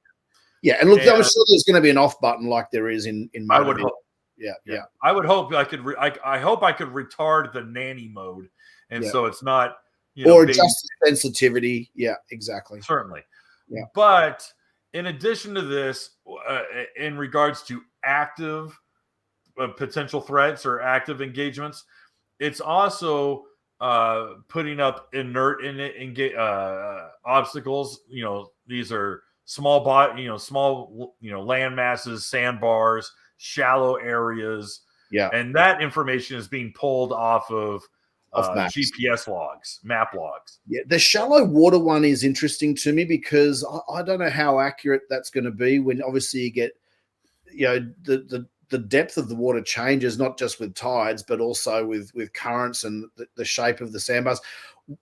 Yeah, and look, I'm sure there's going to be an off button like there is in I would hope. Yeah. I would hope I could. I hope I could retard the nanny mode, and so it's not, or just sensitivity. Yeah, exactly. Certainly. Yeah. But in addition to this, in regards to active potential threats or active engagements, it's also putting up inert obstacles. These are small land masses, sandbars, shallow areas. Yeah. And that information is being pulled off of GPS logs, map logs. Yeah, the shallow water one is interesting to me because I don't know how accurate that's going to be when obviously you get, the depth of the water changes, not just with tides, but also with currents and the shape of the sandbars.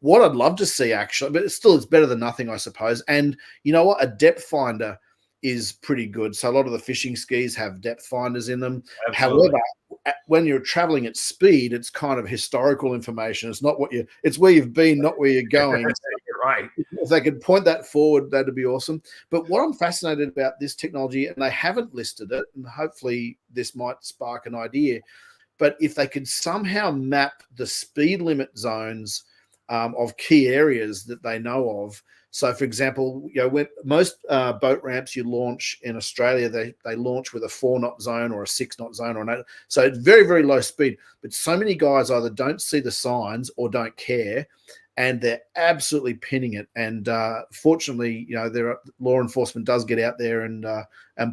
What I'd love to see, actually, but it's better than nothing, I suppose. And you know what? A depth finder is pretty good. So a lot of the fishing skis have depth finders in them. Absolutely. However, when you're traveling at speed, it's kind of historical information. It's not it's where you've been, not where you're going. You're right. If they could point that forward, that'd be awesome. But what I'm fascinated about this technology, and they haven't listed it, and hopefully this might spark an idea, but if they could somehow map the speed limit zones of key areas that they know of. So, for example, when most boat ramps you launch in Australia, they launch with a 4-knot zone or a 6-knot zone or an 8. So it's very, very low speed. But so many guys either don't see the signs or don't care, and they're absolutely pinning it. And fortunately, law enforcement does get out there and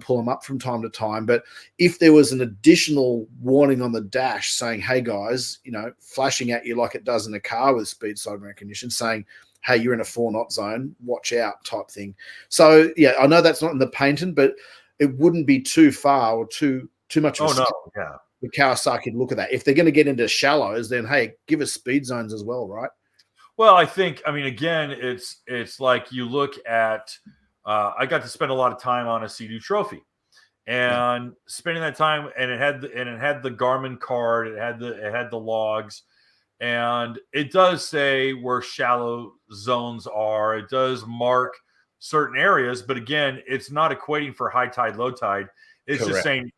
pull them up from time to time. But if there was an additional warning on the dash saying, "Hey guys," flashing at you like it does in a car with speed side recognition, saying, "Hey, you're in a 4-knot zone, watch out," type thing. So yeah, I know that's not in the patent, but it wouldn't be too far or too much of a step for Kawasaki to look at that. If they're going to get into shallows, then hey, give us speed zones as well, right? Well, again, it's like you look at. I got to spend a lot of time on a Sea-Doo trophy, and spending that time, and it had the Garmin card, it had the logs. And it does say where shallow zones are. It does mark certain areas, but again, it's not equating for high tide, low tide. It's just saying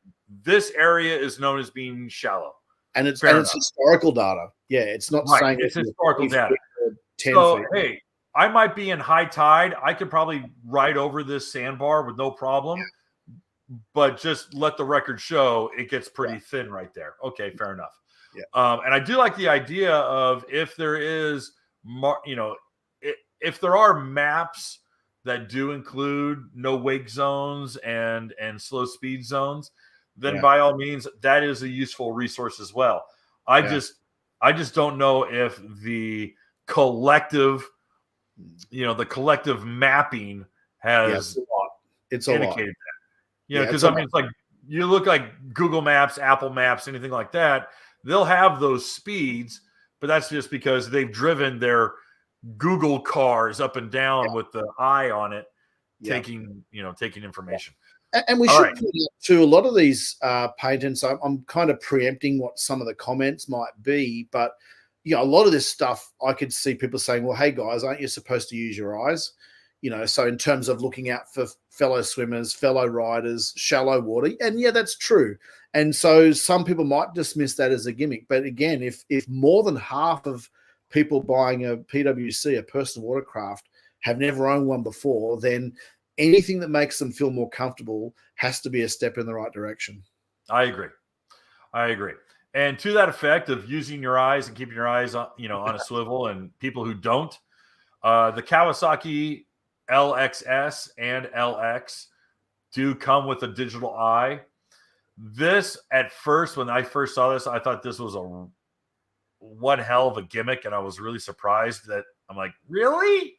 this area is known as being shallow. And it's historical data. Yeah, it's not saying it's historical data. 10 so, feet. Hey, I might be in high tide. I could probably ride over this sandbar with no problem, but just let the record show it gets pretty thin right there. Okay, fair enough. Yeah. And I do like the idea of if there is, if there are maps that do include no wake zones and slow speed zones, then by all means, that is a useful resource as well. I just don't know if the collective, the collective mapping has indicated that. Because I mean, it's like you look like Google Maps, Apple Maps, anything like that. They'll have those speeds, but that's just because they've driven their Google cars up and down with the eye on it, taking information. And we should point out too, a lot of these patents, I'm kind of preempting what some of the comments might be, but a lot of this stuff I could see people saying, well, hey guys, aren't you supposed to use your eyes? So in terms of looking out for fellow swimmers, fellow riders, shallow water, and that's true. And so some people might dismiss that as a gimmick. But again, if more than half of people buying a PWC, a personal watercraft, have never owned one before, then anything that makes them feel more comfortable has to be a step in the right direction. I agree. And to that effect of using your eyes and keeping your eyes on, on a swivel, and people who don't, the Kawasaki LXS and LX do come with a digital eye. This, at first, when I first saw this, I thought this was one hell of a gimmick, and I was really surprised that I'm like, really?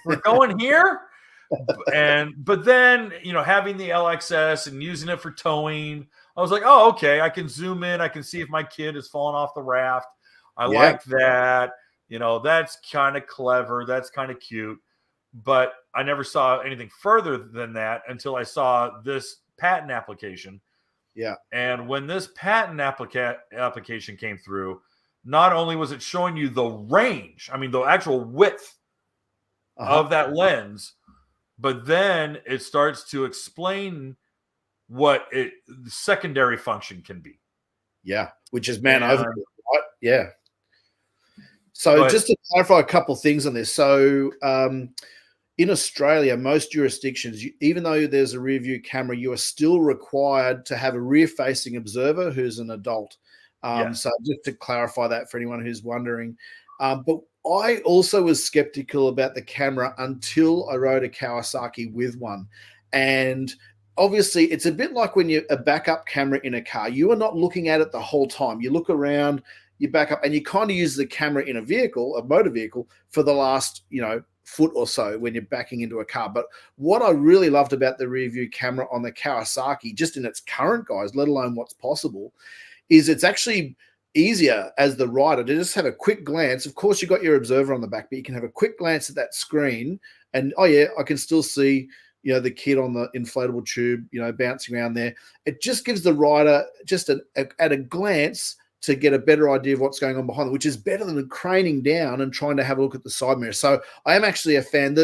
We're going here? But then, having the LXS and using it for towing, I was like, oh, okay, I can zoom in. I can see if my kid is falling off the raft. I like that. That's kind of clever. That's kind of cute. But I never saw anything further than that until I saw this patent application. Yeah. And when this patent application came through, not only was it showing you the range, I mean, the actual width of that lens, but then it starts to explain what the secondary function can be. Yeah, which is overboard, right? Yeah. So just to clarify a couple of things on this. So in Australia, most jurisdictions, even though there's a rear view camera, you are still required to have a rear-facing observer who's an adult. So just to clarify that for anyone who's wondering. But I also was skeptical about the camera until I rode a Kawasaki with one. And obviously, it's a bit like when you're a backup camera in a car. You are not looking at it the whole time. You look around, you back up, and you kind of use the camera in a motor vehicle, for the last, foot or so when you're backing into a car. But what I really loved about the rear view camera on the Kawasaki, just in its current guise, let alone what's possible, is it's actually easier as the rider to just have a quick glance. Of course, you've got your observer on the back, but you can have a quick glance at that screen and, oh yeah, I can still see, the kid on the inflatable tube, bouncing around there. It just gives the rider just at a glance to get a better idea of what's going on behind them, which is better than craning down and trying to have a look at the side mirror. So I am actually a fan.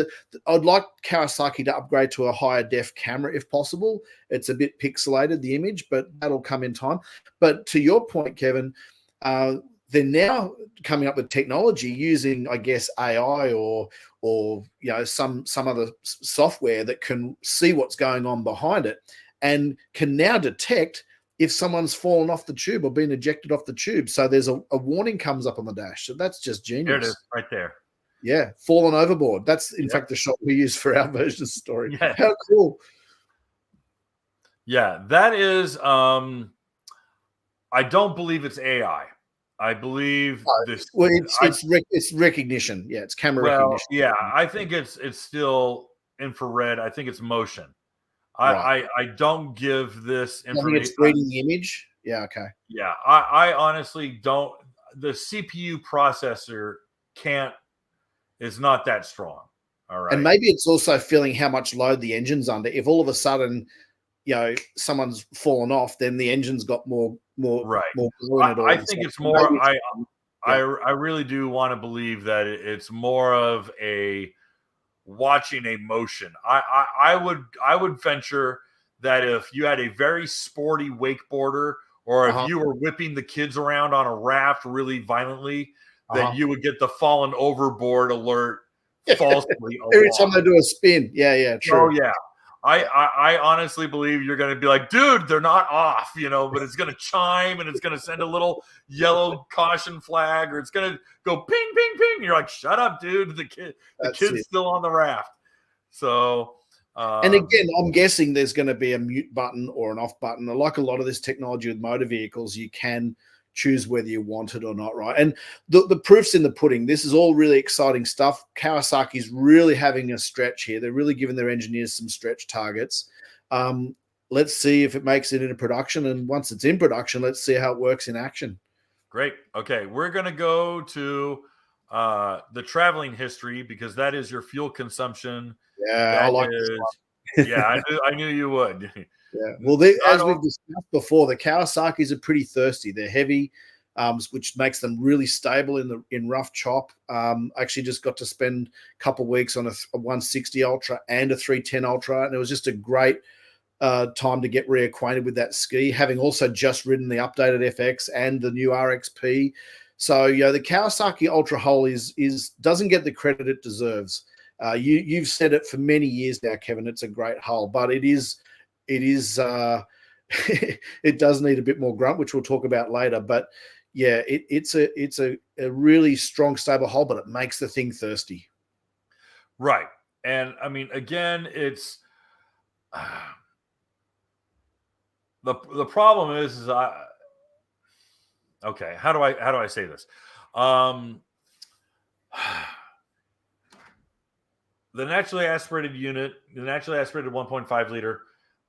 I'd like Kawasaki to upgrade to a higher def camera if possible. It's a bit pixelated, the image, but that'll come in time. But to your point, Kevin, they're now coming up with technology using, I guess, AI or some other software that can see what's going on behind it and can now detect if someone's fallen off the tube or been ejected off the tube. So there's a warning comes up on the dash. So that's just genius. There it is, right there. Yeah, fallen overboard. That's, in fact, the shot we use for our version of the story. Yeah. How cool. Yeah, that is, I don't believe it's AI. I believe this. Well, it's recognition. Yeah, it's camera recognition. Yeah, I think it's still infrared. I think it's motion. I don't give this information. I think it's reading the image. Yeah, okay. Yeah, I honestly don't. The CPU processor is not that strong. All right. And maybe it's also feeling how much load the engine's under. If all of a sudden, someone's fallen off, then the engine's got more right. More I think it's more. I really do want to believe that it's more of a watching a motion. I would venture that if you had a very sporty wakeboarder, or if you were whipping the kids around on a raft really violently, then you would get the fallen overboard alert falsely. Every time they do a spin. Yeah, true. Oh yeah. I honestly believe you're going to be like, dude, they're not off, but it's going to chime and it's going to send a little yellow caution flag, or it's going to go ping, ping, ping. You're like, shut up, dude. The kid's still on the raft. So And again, I'm guessing there's going to be a mute button or an off button. Like a lot of this technology with motor vehicles, you can choose whether you want it or not, right? And the proof's in the pudding. This is all really exciting stuff. Kawasaki's really having a stretch here. They're really giving their engineers some stretch targets. Let's see if it makes it into production. And once it's in production, let's see how it works in action. Great. Okay, we're going to go to the traveling history because that is your fuel consumption. Yeah, that I like is, this one. Yeah, I knew you would. Yeah. Well, as we've discussed before, the Kawasaki's are pretty thirsty. They're heavy, which makes them really stable in rough chop. Actually just got to spend a couple of weeks on a 160 Ultra and a 310 Ultra, and it was just a great time to get reacquainted with that ski, having also just ridden the updated FX and the new RXP. So, the Kawasaki Ultra hull doesn't get the credit it deserves. You've said it for many years now, Kevin. It's a great hull, but it does need a bit more grunt, which we'll talk about later. But yeah, it's a really strong, stable hull, but it makes the thing thirsty. Right. And I mean, again, it's the problem is okay, how do I say this? The naturally aspirated unit, the naturally aspirated 1.5 liter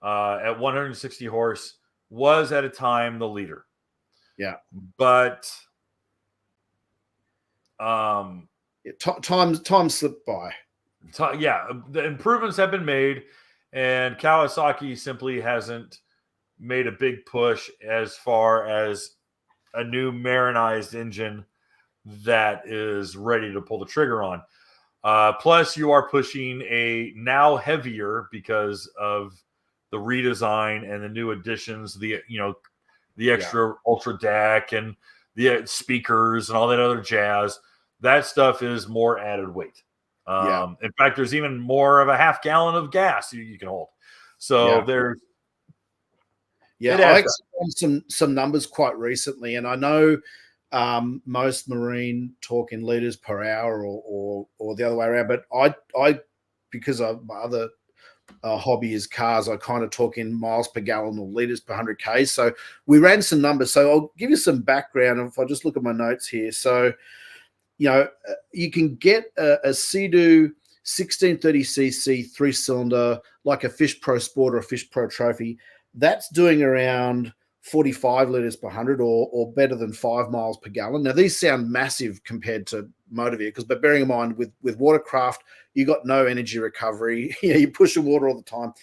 at 160 horse was at a time the leader. Yeah. But time slipped by. The improvements have been made, and Kawasaki simply hasn't made a big push as far as a new marinized engine that is ready to pull the trigger on. Plus, you are pushing a now heavier because of the redesign and the new additions, the extra ultra deck and the speakers and all that other jazz. That stuff is more added weight. In fact, there's even more of a half gallon of gas you can hold. So there's I actually found some numbers quite recently, and I know most marine talk in liters per hour or the other way around, but I because of my other hobby is cars, I kind of talk in miles per gallon or liters per 100 K. So we ran some numbers. So I'll give you some background. If I just look at my notes here, so you can get a Sea-Doo 1630cc 3-cylinder like a Fish Pro Sport or a Fish Pro Trophy. That's doing around 45 liters per 100 or better than 5 miles per gallon. Now, these sound massive compared to motor vehicles, but bearing in mind with watercraft, you got no energy recovery. You push the water all the time.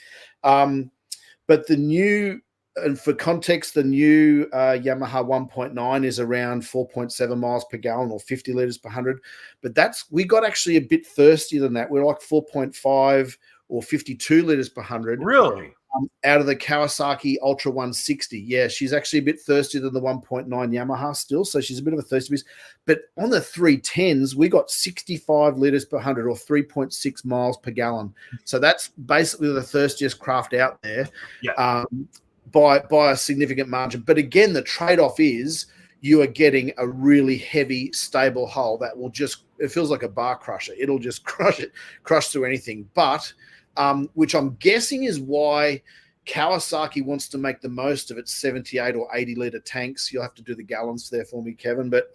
But the new, and for context, the new Yamaha 1.9 is around 4.7 miles per gallon or 50 liters per 100. But we got actually a bit thirstier than that. We're like 4.5 or 52 liters per 100. Really? Out of the Kawasaki Ultra 160. Yeah, she's actually a bit thirstier than the 1.9 Yamaha still, so she's a bit of a thirsty beast. But on the 310s, we got 65 liters per 100 or 3.6 miles per gallon. So that's basically the thirstiest craft out there by a significant margin. But again, the trade-off is you are getting a really heavy, stable hull that will it feels like a bar crusher. It'll just crush through anything. But which I'm guessing is why Kawasaki wants to make the most of its 78 or 80 liter tanks. You'll have to do the gallons there for me, Kevin, but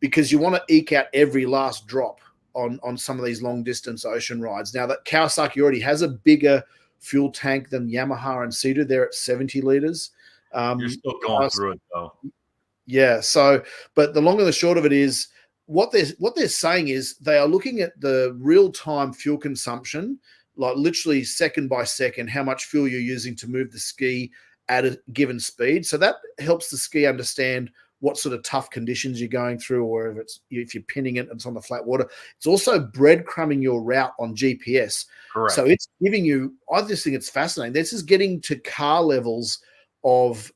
because you want to eke out every last drop on some of these long distance ocean rides. Now that Kawasaki already has a bigger fuel tank than Yamaha and Sea-Doo, they're at 70 liters. You're still going through it though. Yeah. So, but the long and the short of it is what they're saying is they are looking at the real time fuel consumption, like literally second by second, how much fuel you're using to move the ski at a given speed. So that helps the ski understand what sort of tough conditions you're going through, or if you're pinning it and it's on the flat water. It's also breadcrumbing your route on GPS. Correct. So it's giving you, I just think it's fascinating. This is getting to car levels of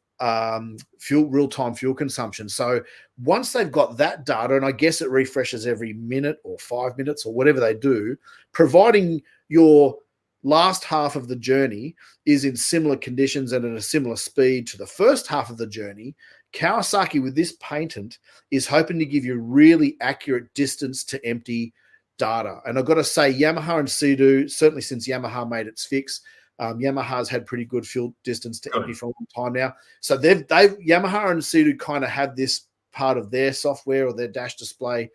real-time fuel consumption. So once they've got that data, and I guess it refreshes every minute or 5 minutes or whatever they do, providing your last half of the journey is in similar conditions and at a similar speed to the first half of the journey, Kawasaki with this patent is hoping to give you really accurate distance to empty data. And I've got to say, Yamaha and Sea-Doo, certainly since Yamaha made its fix, Yamaha's had pretty good fuel distance to empty for a long time now. So they've Yamaha and Sea-Doo kind of have this part of their software or their dash display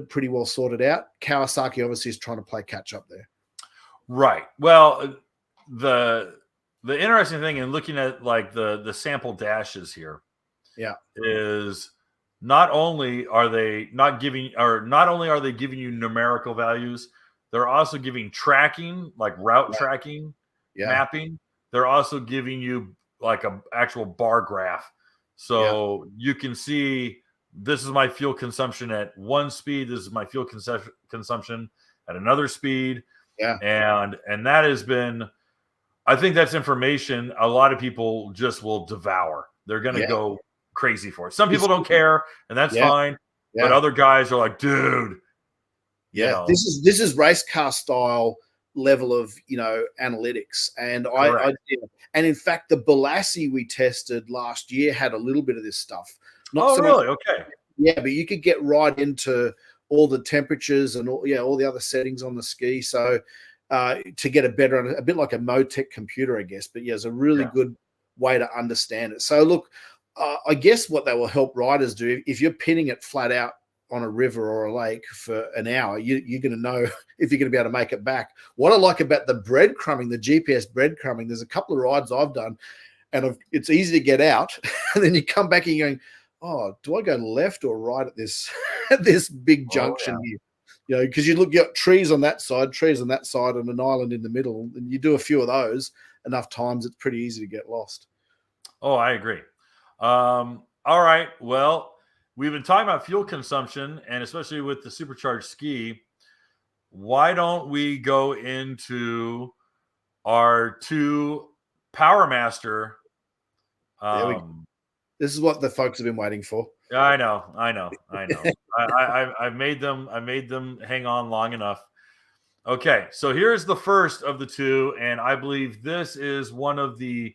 pretty well sorted out. Kawasaki obviously is trying to play catch up there. Right. Well, the interesting thing in looking at like the sample dashes here, is not only are they giving you numerical values, they're also giving tracking, like route tracking, mapping. They're also giving you like an actual bar graph. So you can see, this is my fuel consumption at one speed. This is my fuel consumption at another speed. Yeah. And that has been, I think that's information a lot of people just will devour. They're going to go crazy for it. Some people don't care, and that's fine. Yeah. But other guys are like, dude. Yeah. You know, this is race car style level of, analytics. And and in fact, the Balassi we tested last year had a little bit of this stuff. Really? Okay. Yeah, but you could get right into all the temperatures and all the other settings on the ski. So to get a bit like a Motec computer, I guess. But it's a really good way to understand it. So look, I guess what that will help riders do, if you're pinning it flat out on a river or a lake for an hour, you're going to know if you're going to be able to make it back. What I like about the breadcrumbing, the GPS breadcrumbing, there's a couple of rides I've done, and it's easy to get out, and then you come back and you're going, oh, do I go left or right at this this big junction here? Because you got trees on that side, and an island in the middle, and you do a few of those enough times, it's pretty easy to get lost. Oh, I agree. All right. Well, we've been talking about fuel consumption, and especially with the supercharged ski. Why don't we go into our two PowerMaster? This is what the folks have been waiting for. I know. I made them hang on long enough. Okay, so here's the first of the two, and I believe this is one of the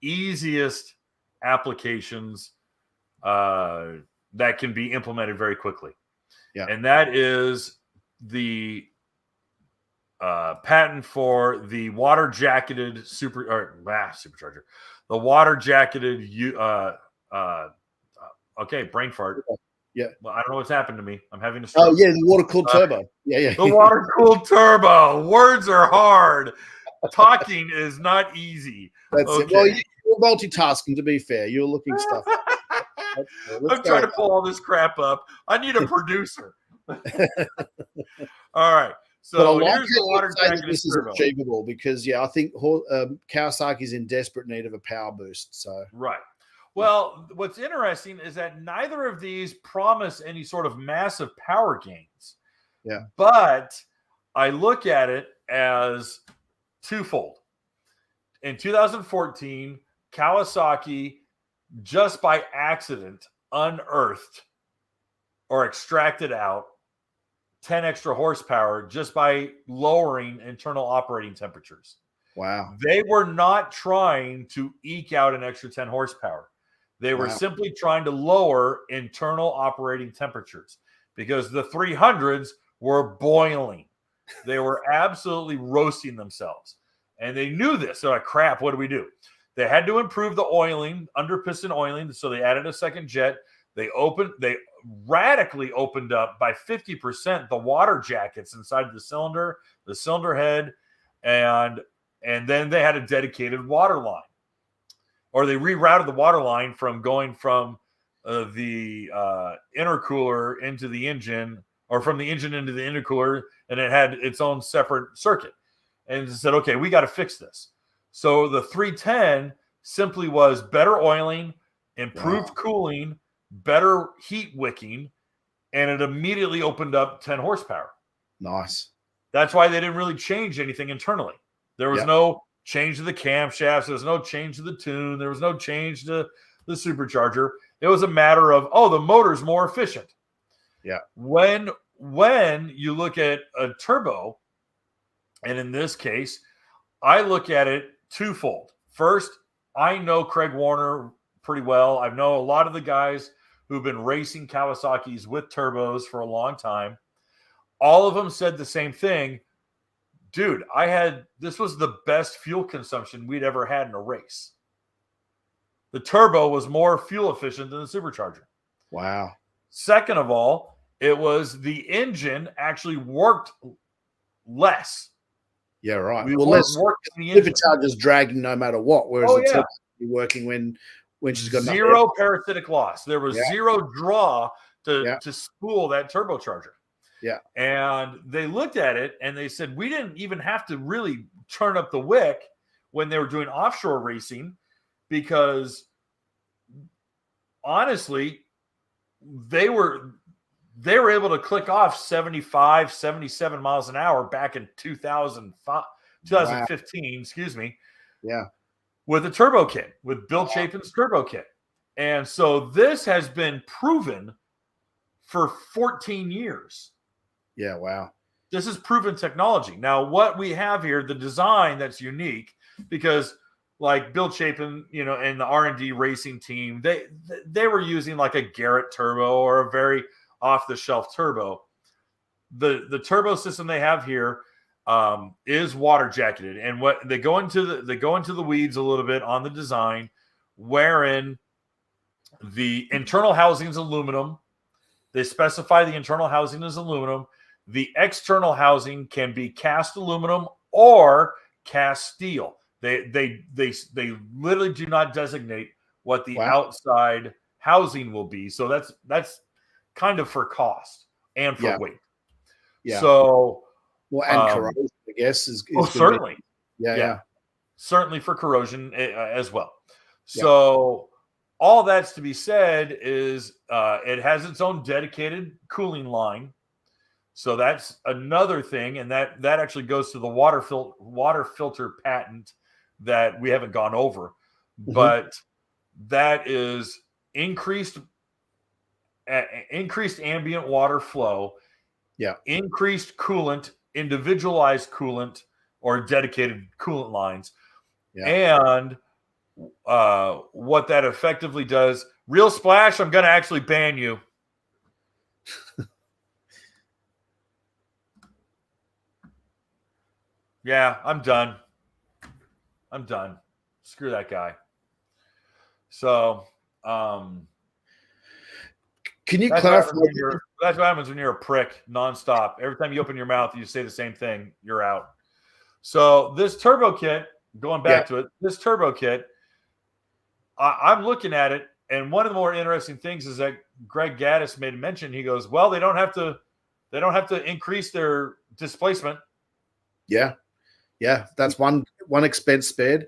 easiest applications that can be implemented very quickly. Yeah, and that is the patent for the water jacketed supercharger, the water jacketed okay, brain fart. Yeah. Well, I don't know what's happened to me. I'm having a stroke. Oh yeah, the water cooled turbo. Yeah. The water cooled turbo. Words are hard. Talking is not easy. That's it. Well, you're multitasking, to be fair. You're looking stuff up. I'm trying to pull all this crap up. I need a producer. All right. So here's the water jacketed this turbo. Is achievable because I think Kawasaki's in desperate need of a power boost. So right. Well, what's interesting is that neither of these promise any sort of massive power gains. Yeah. But I look at it as twofold. In 2014, Kawasaki, just by accident, unearthed or extracted out 10 extra horsepower just by lowering internal operating temperatures. Wow. They were not trying to eke out an extra 10 horsepower. They were simply trying to lower internal operating temperatures because the 300s were boiling. They were absolutely roasting themselves. And they knew this. They're like, crap, what do we do? They had to improve the oiling, under piston oiling. So they added a second jet. They radically opened up by 50% the water jackets inside the cylinder head, and then they had a dedicated water line. Or they rerouted the water line from going from the intercooler into the engine, or from the engine into the intercooler, and it had its own separate circuit. And said, okay, we got to fix this. So the 310 simply was better oiling, improved cooling, better heat wicking, and it immediately opened up 10 horsepower. Nice. That's why they didn't really change anything internally. There was no change to the camshafts. There was no change to the tune. There was no change to the supercharger. It was a matter of, the motor's more efficient. Yeah. When you look at a turbo, and in this case, I look at it twofold. First, I know Craig Warner pretty well. I know a lot of the guys who've been racing Kawasaki's with turbos for a long time. all of them said the same thing. Dude, this was the best fuel consumption we'd ever had in a race. The turbo was more fuel efficient than the supercharger. Wow. Second of all, it was the engine actually worked less. Yeah, right. We well, weren't working the engine. Supercharger's dragging no matter what, whereas the turbo be working when she's got zero parasitic loss. There was zero draw to spool that turbocharger. Yeah. And they looked at it and they said, we didn't even have to really turn up the wick when they were doing offshore racing, because honestly, they were able to click off 75, 77 miles an hour back in 2015, excuse me. Yeah. With a turbo kit, with Bill Chapin's turbo kit. And so this has been proven for 14 years. Yeah, wow. This is proven technology. Now, what we have here, the design that's unique, because like Bill Chapin, and the R&D racing team, they were using like a Garrett turbo or a very off-the-shelf turbo. The turbo system they have here is water jacketed, and what they go into the weeds a little bit on the design, wherein the internal housing is aluminum. They specify the internal housing is aluminum. The external housing can be cast aluminum or cast steel. They literally do not designate what the outside housing will be. So that's kind of for cost and for weight. Yeah. So and corrosion, I guess, is certainly. Yeah. Certainly for corrosion as well. So all that's to be said is it has its own dedicated cooling line. So that's another thing, and that actually goes to the water filter patent that we haven't gone over, but that is increased ambient water flow, increased coolant, individualized coolant, or dedicated coolant lines, and what that effectively does. Real Splash, I'm going to actually ban you. Yeah, I'm done. Screw that guy. So, can you clarify? That's what happens when you're a prick nonstop. Every time you open your mouth, you say the same thing. You're out. So this turbo kit, going back to it, this turbo kit, I'm looking at it, and one of the more interesting things is that Greg Gaddis made a mention. He goes, "Well, they don't have to increase their displacement." Yeah, that's one expense spared.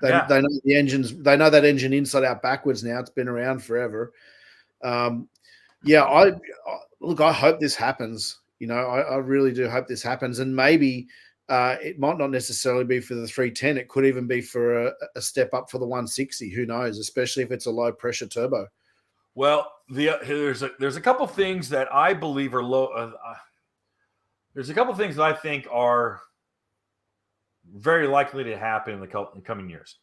They know the engines. They know that engine inside out backwards now. It's been around forever. I hope this happens. I really do hope this happens, and maybe it might not necessarily be for the 310. It could even be for a step up for the 160. Who knows? Especially if it's a low pressure turbo. Well, there's a couple things that I believe are low. There's a couple things that I think are very likely to happen in the coming years.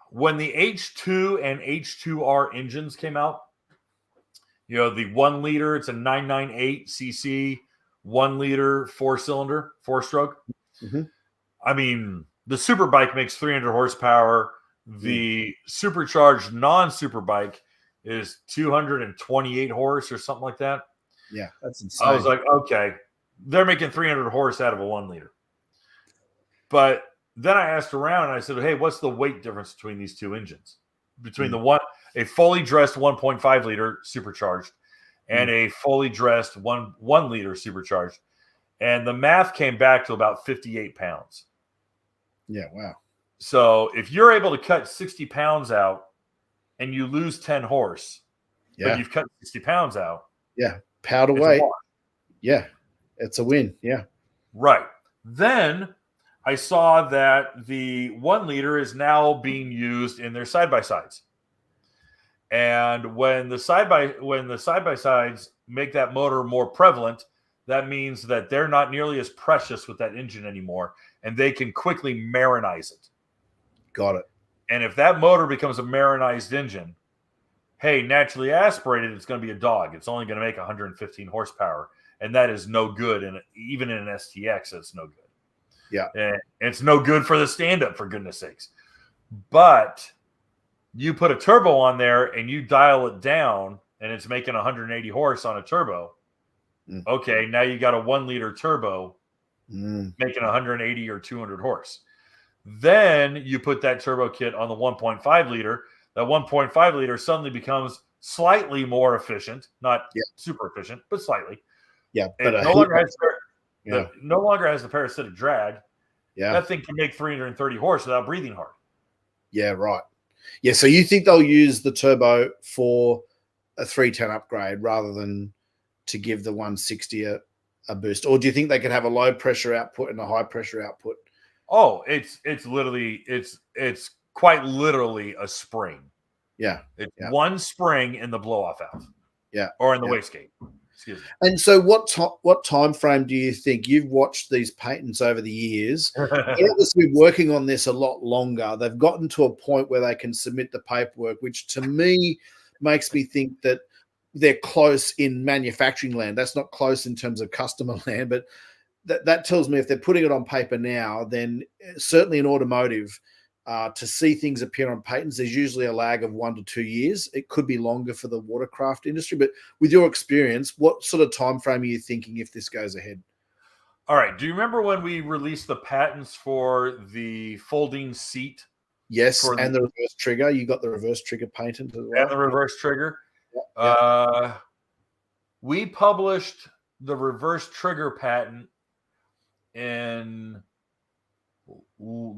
When the H2 and H2R engines came out, the 1 liter, it's a 998 cc, 1 liter, 4-stroke. I mean, the Superbike makes 300 horsepower. The supercharged non-Superbike is 228 horse or something like that. Yeah, that's insane. I was like, okay, they're making 300 horse out of a 1 liter. But then I asked around and I said, hey, what's the weight difference between these two engines? Between a fully dressed 1.5 liter supercharged and a fully dressed 1 liter supercharged. And the math came back to about 58 pounds. Yeah, wow. So if you're able to cut 60 pounds out and you lose 10 horse, but you've cut 60 pounds out. Yeah, pound away. Yeah, it's a win. Yeah. Right. Then I saw that the 1 liter is now being used in their side-by-sides. And when the side-by-sides make that motor more prevalent, that means that they're not nearly as precious with that engine anymore, and they can quickly marinize it. Got it. And if that motor becomes a marinized engine, hey, naturally aspirated, it's going to be a dog. It's only going to make 115 horsepower. And that is no good. And even in an STX, it's no good. Yeah. And it's no good for the stand-up, for goodness sakes. But you put a turbo on there and you dial it down and it's making 180 horse on a turbo. Okay, now you got a 1 liter turbo making 180 or 200 horse. Then you put that turbo kit on the 1.5 liter. That 1.5 liter suddenly becomes slightly more efficient, not super efficient, but slightly. Yeah, but no longer has the parasitic drag. Yeah, that thing can make 330 horse without breathing hard. Yeah, right. Yeah, so you think they'll use the turbo for a 310 upgrade rather than to give the 160 a boost, or do you think they could have a low pressure output and a high pressure output? Oh, it's literally it's quite literally a spring. Yeah, it's one spring in the blow off valve. Yeah, or in the wastegate. Excuse me. And so, what time frame do you think? You've watched these patents over the years. They've obviously been working on this a lot longer. They've gotten to a point where they can submit the paperwork, which to me makes me think that they're close in manufacturing land. That's not close in terms of customer land, but that tells me if they're putting it on paper now, then certainly in automotive, to see things appear on patents, there's usually a lag of 1 to 2 years. It could be longer for the watercraft industry, but with your experience, what sort of time frame are you thinking if this goes ahead? All right. Do you remember when we released the patents for the folding seat? Yes, and the reverse trigger. You got the reverse trigger patent as well. And the reverse trigger. We published the reverse trigger patent in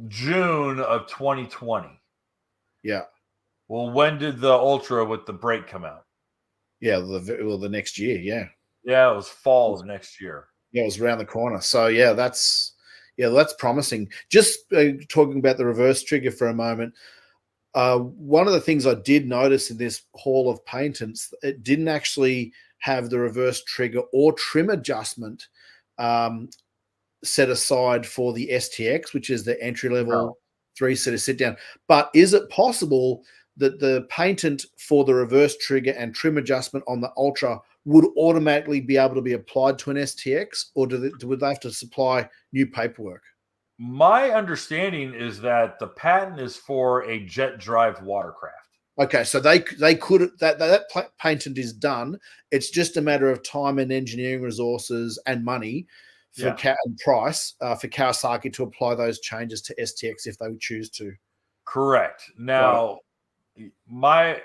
June of 2020. Yeah. Well, when did the Ultra with the brake come out? Yeah, the next year. Yeah. Yeah, it was fall of next year. Yeah, it was around the corner. So that's promising. Just talking about the reverse trigger for a moment. One of the things I did notice in this haul of patents, it didn't actually have the reverse trigger or trim adjustment set aside for the STX, which is the entry-level 3-seater sit-down. But is it possible that the patent for the reverse trigger and trim adjustment on the Ultra would automatically be able to be applied to an STX, or would they have to supply new paperwork? My understanding is that the patent is for a jet drive watercraft. Okay, so they could that patent is done. It's just a matter of time and engineering resources and money for price for Kawasaki to apply those changes to STX if they would choose to. Correct. Now, my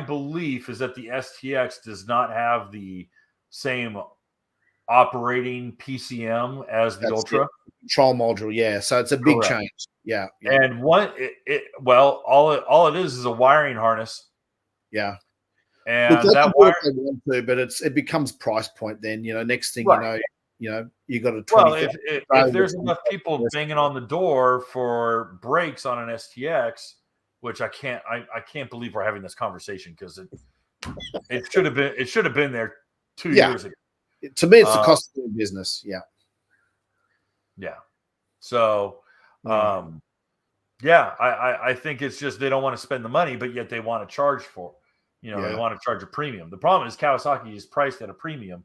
belief is that the STX does not have the same operating PCM as the Ultra. Control module, yeah. So it's a big change. Yeah. And all it is a wiring harness. Yeah. And that wiring, they want to, but it becomes price point then. Next thing you got a 20. Well, if there's enough people banging on the door for brakes on an STX, which I can't believe we're having this conversation because it should have been there 2 years ago. To me, it's the cost of doing business. Yeah. Yeah. So, I think it's just they don't want to spend the money, but yet they want to charge for, they want to charge a premium. The problem is Kawasaki is priced at a premium.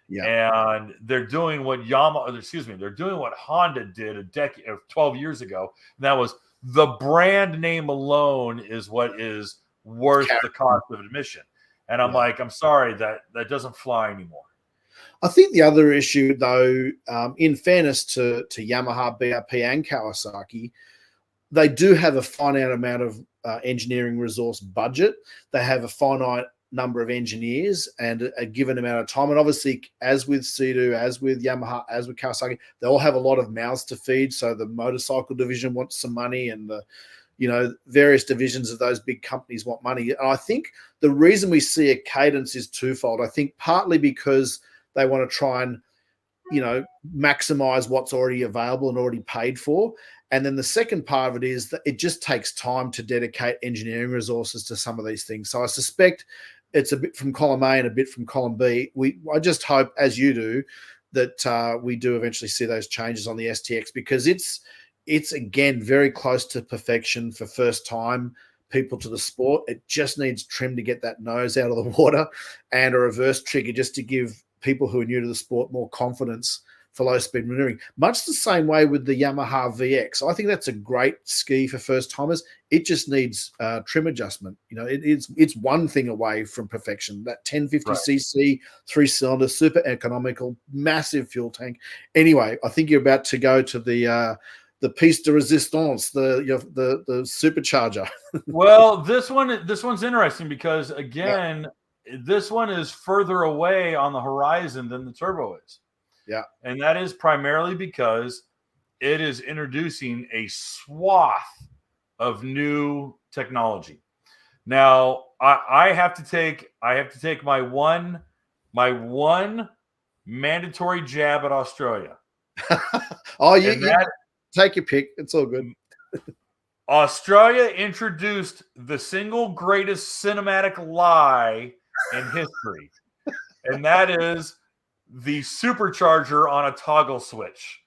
Yeah. And they're doing what they're doing what Honda did a decade or 12 years ago. And that was the brand name alone is what is worth the cost of admission. And I'm like, I'm sorry, that doesn't fly anymore. I think the other issue, though, in fairness to Yamaha, BRP, and Kawasaki, they do have a finite amount of engineering resource budget. They have a finite number of engineers and a given amount of time. And obviously, as with Sea-Doo, as with Yamaha, as with Kawasaki, they all have a lot of mouths to feed. So the motorcycle division wants some money, and the various divisions of those big companies want money. And I think the reason we see a cadence is twofold. I think partly because they want to try and, maximize what's already available and already paid for. And then the second part of it is that it just takes time to dedicate engineering resources to some of these things. So I suspect it's a bit from column A and a bit from column B. I just hope, as you do, that we do eventually see those changes on the STX, because it's again very close to perfection for first time people to the sport. It just needs trim to get that nose out of the water, and a reverse trigger just to give people who are new to the sport more confidence for low speed maneuvering. Much the same way with the Yamaha VX. I think that's a great ski for first timers. It just needs trim adjustment. It's one thing away from perfection. That 1050cc 3-cylinder, super economical, massive fuel tank. Anyway, I think you're about to go to the piece de resistance, the supercharger. Well, this one's interesting because again, this one is further away on the horizon than the turbo is. Yeah. And that is primarily because it is introducing a swath of new technology. Now, I have to take my one mandatory jab at Australia. Take your pick. It's all good. Australia introduced the single greatest cinematic lie in history, and that is the supercharger on a toggle switch.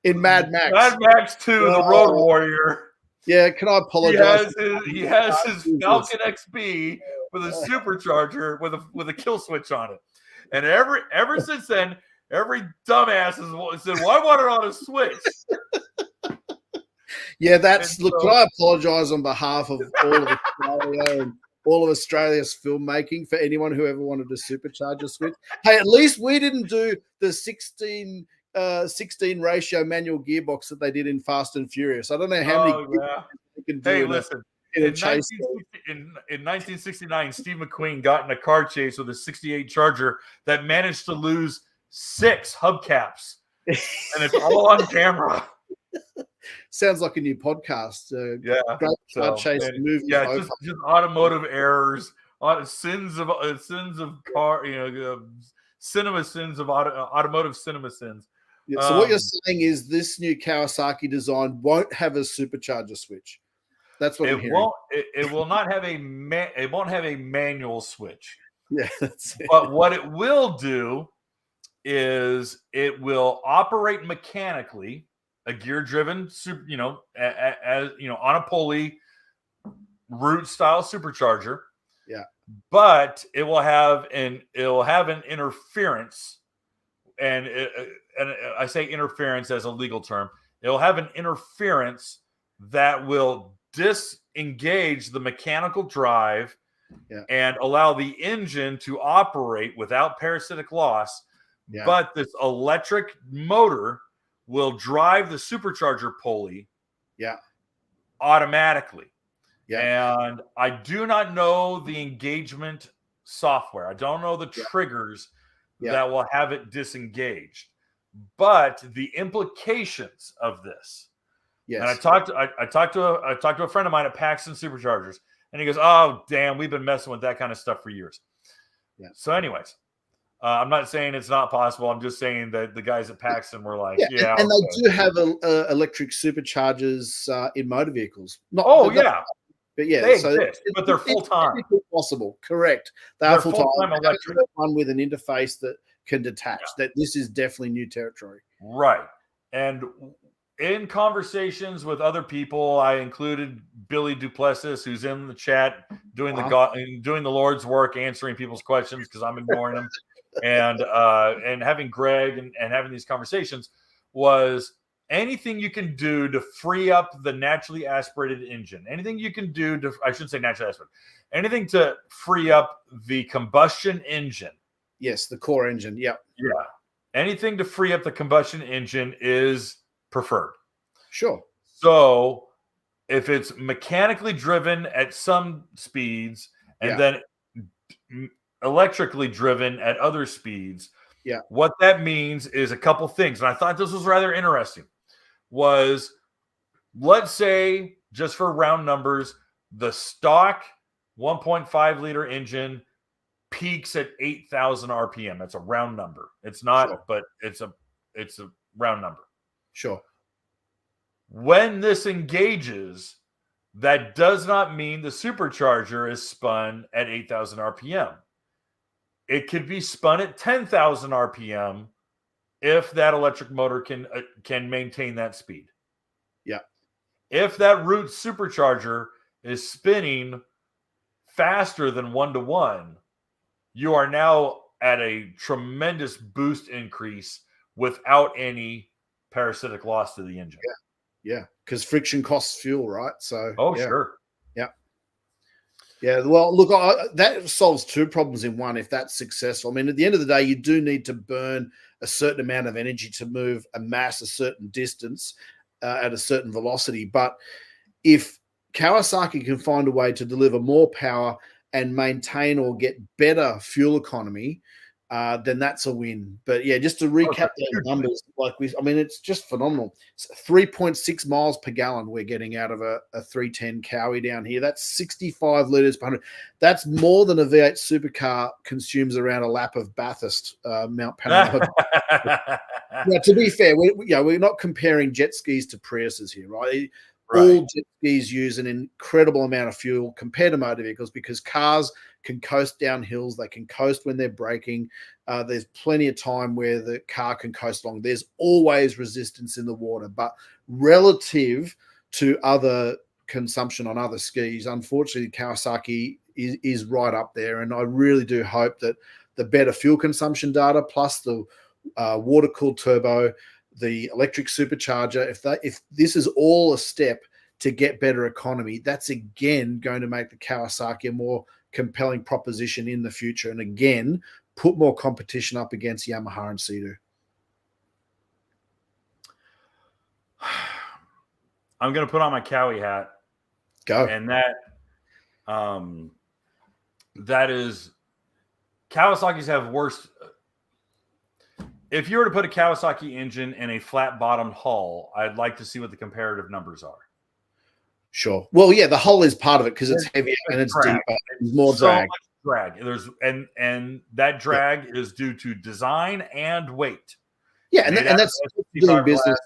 In Mad Max. Mad Max 2, the Road Warrior. Yeah, can I apologize? He has his Falcon XB with a supercharger with a kill switch on it. And ever since then, every dumbass has said, "Why want it on a switch?" Yeah, can I apologize on behalf of all of Australia and all of Australia's filmmaking for anyone who ever wanted a supercharger switch. Hey, at least we didn't do the 16 ratio manual gearbox that they did in Fast and Furious. I don't know how many you can do. Hey, listen. In 1969, Steve McQueen got in a car chase with a 68 Charger that managed to lose 6 hubcaps, and it's all on camera. Sounds like a new podcast. Great car chase movie. Yeah, just automotive errors, sins of car, cinema sins of automotive cinema sins. Yeah, so what you're saying is this new Kawasaki design won't have a supercharger switch. That's what I'm hearing. It will not have it won't have a manual switch. Yeah, that's it. But what it will do is it will operate mechanically, a gear-driven, on a pulley, root style supercharger. Yeah, but it will have an interference, and I say interference as a legal term. It will have an interference that will disengage the mechanical drive and allow the engine to operate without parasitic loss. Yeah. But this electric motor will drive the supercharger pulley automatically. Yeah. And I do not know the engagement software. I don't know the triggers that will have it disengaged. But the implications of this. Yes. And I talked to a friend of mine at Paxton Superchargers, and he goes, "Oh, damn, we've been messing with that kind of stuff for years." Yeah. So anyways, I'm not saying it's not possible. I'm just saying that the guys at Paxton were like, "Yeah." And they do have electric superchargers in motor vehicles. But yeah, they exist, but they're full time. Possible, correct? They're full time electric. One with an interface that can detach. That this is definitely new territory, right? And in conversations with other people, I included Billy Duplessis, who's in the chat doing the Lord's work, answering people's questions because I'm ignoring them, and having Greg and having these conversations was anything you can do to free up the naturally aspirated engine. Anything you can do to, I shouldn't say naturally aspirated, anything to free up the combustion engine. Yes, the core engine. Yeah. Anything to free up the combustion engine is preferred. Sure. So if it's mechanically driven at some speeds and then electrically driven at other speeds, what that means is a couple things. And I thought this was rather interesting. Was, let's say, just for round numbers, the stock 1.5 liter engine peaks at 8,000 RPM. That's a round number. It's not, but it's a round number. Sure. When this engages, that does not mean the supercharger is spun at 8,000 RPM. It could be spun at 10,000 RPM if that electric motor can maintain that speed. Yeah. If that root supercharger is spinning faster than 1-to-1, you are now at a tremendous boost increase without any parasitic loss to the engine. Yeah, because friction costs fuel, right? So, Sure. Yeah, well, look, that solves two problems in one if that's successful. I mean, at the end of the day, you do need to burn a certain amount of energy to move a mass a certain distance at a certain velocity. But if Kawasaki can find a way to deliver more power and maintain or get better fuel economy, then that's a win. But yeah, just to recap those numbers, it's just phenomenal. It's 3.6 miles per gallon we're getting out of a 310 Cowie down here. That's 65 liters per 100. That's more than a V8 supercar consumes around a lap of Bathurst, Mount Panorama. Now, to be fair, we're not comparing jet skis to Priuses here, right? All jet skis use an incredible amount of fuel compared to motor vehicles because cars can coast down hills. They can coast when they're braking. There's plenty of time where the car can coast along. There's always resistance in the water, but relative to other consumption on other skis, unfortunately, Kawasaki is right up there. And I really do hope that the better fuel consumption data plus the water-cooled turbo, the electric supercharger, if this is all a step to get better economy, that's again going to make the Kawasaki a more compelling proposition in the future, and again put more competition up against Yamaha and Sea-Doo. I'm going to put on my Cowie hat. Go. And that is Kawasaki's have worse. If you were to put a Kawasaki engine in a flat-bottomed hull, I'd like to see what the comparative numbers are. Sure. Well, yeah, the hull is part of it because it's heavier and it's deeper. There's more drag. So much drag. And that drag is due to design and weight. Yeah, and that's doing business.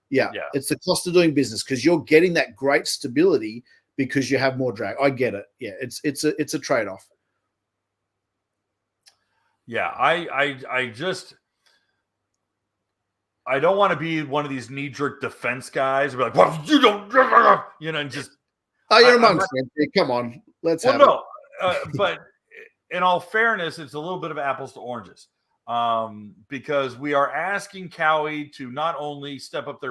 Yeah, it's the cost of doing business because you're getting that great stability because you have more drag. I get it. Yeah, it's a trade-off. Yeah, I don't want to be one of these knee-jerk defense guys. Be like, well, you don't, and just. Oh, you're amongst them. Come on, let's have it. But in all fairness, it's a little bit of apples to oranges, because we are asking Cowie to not only step up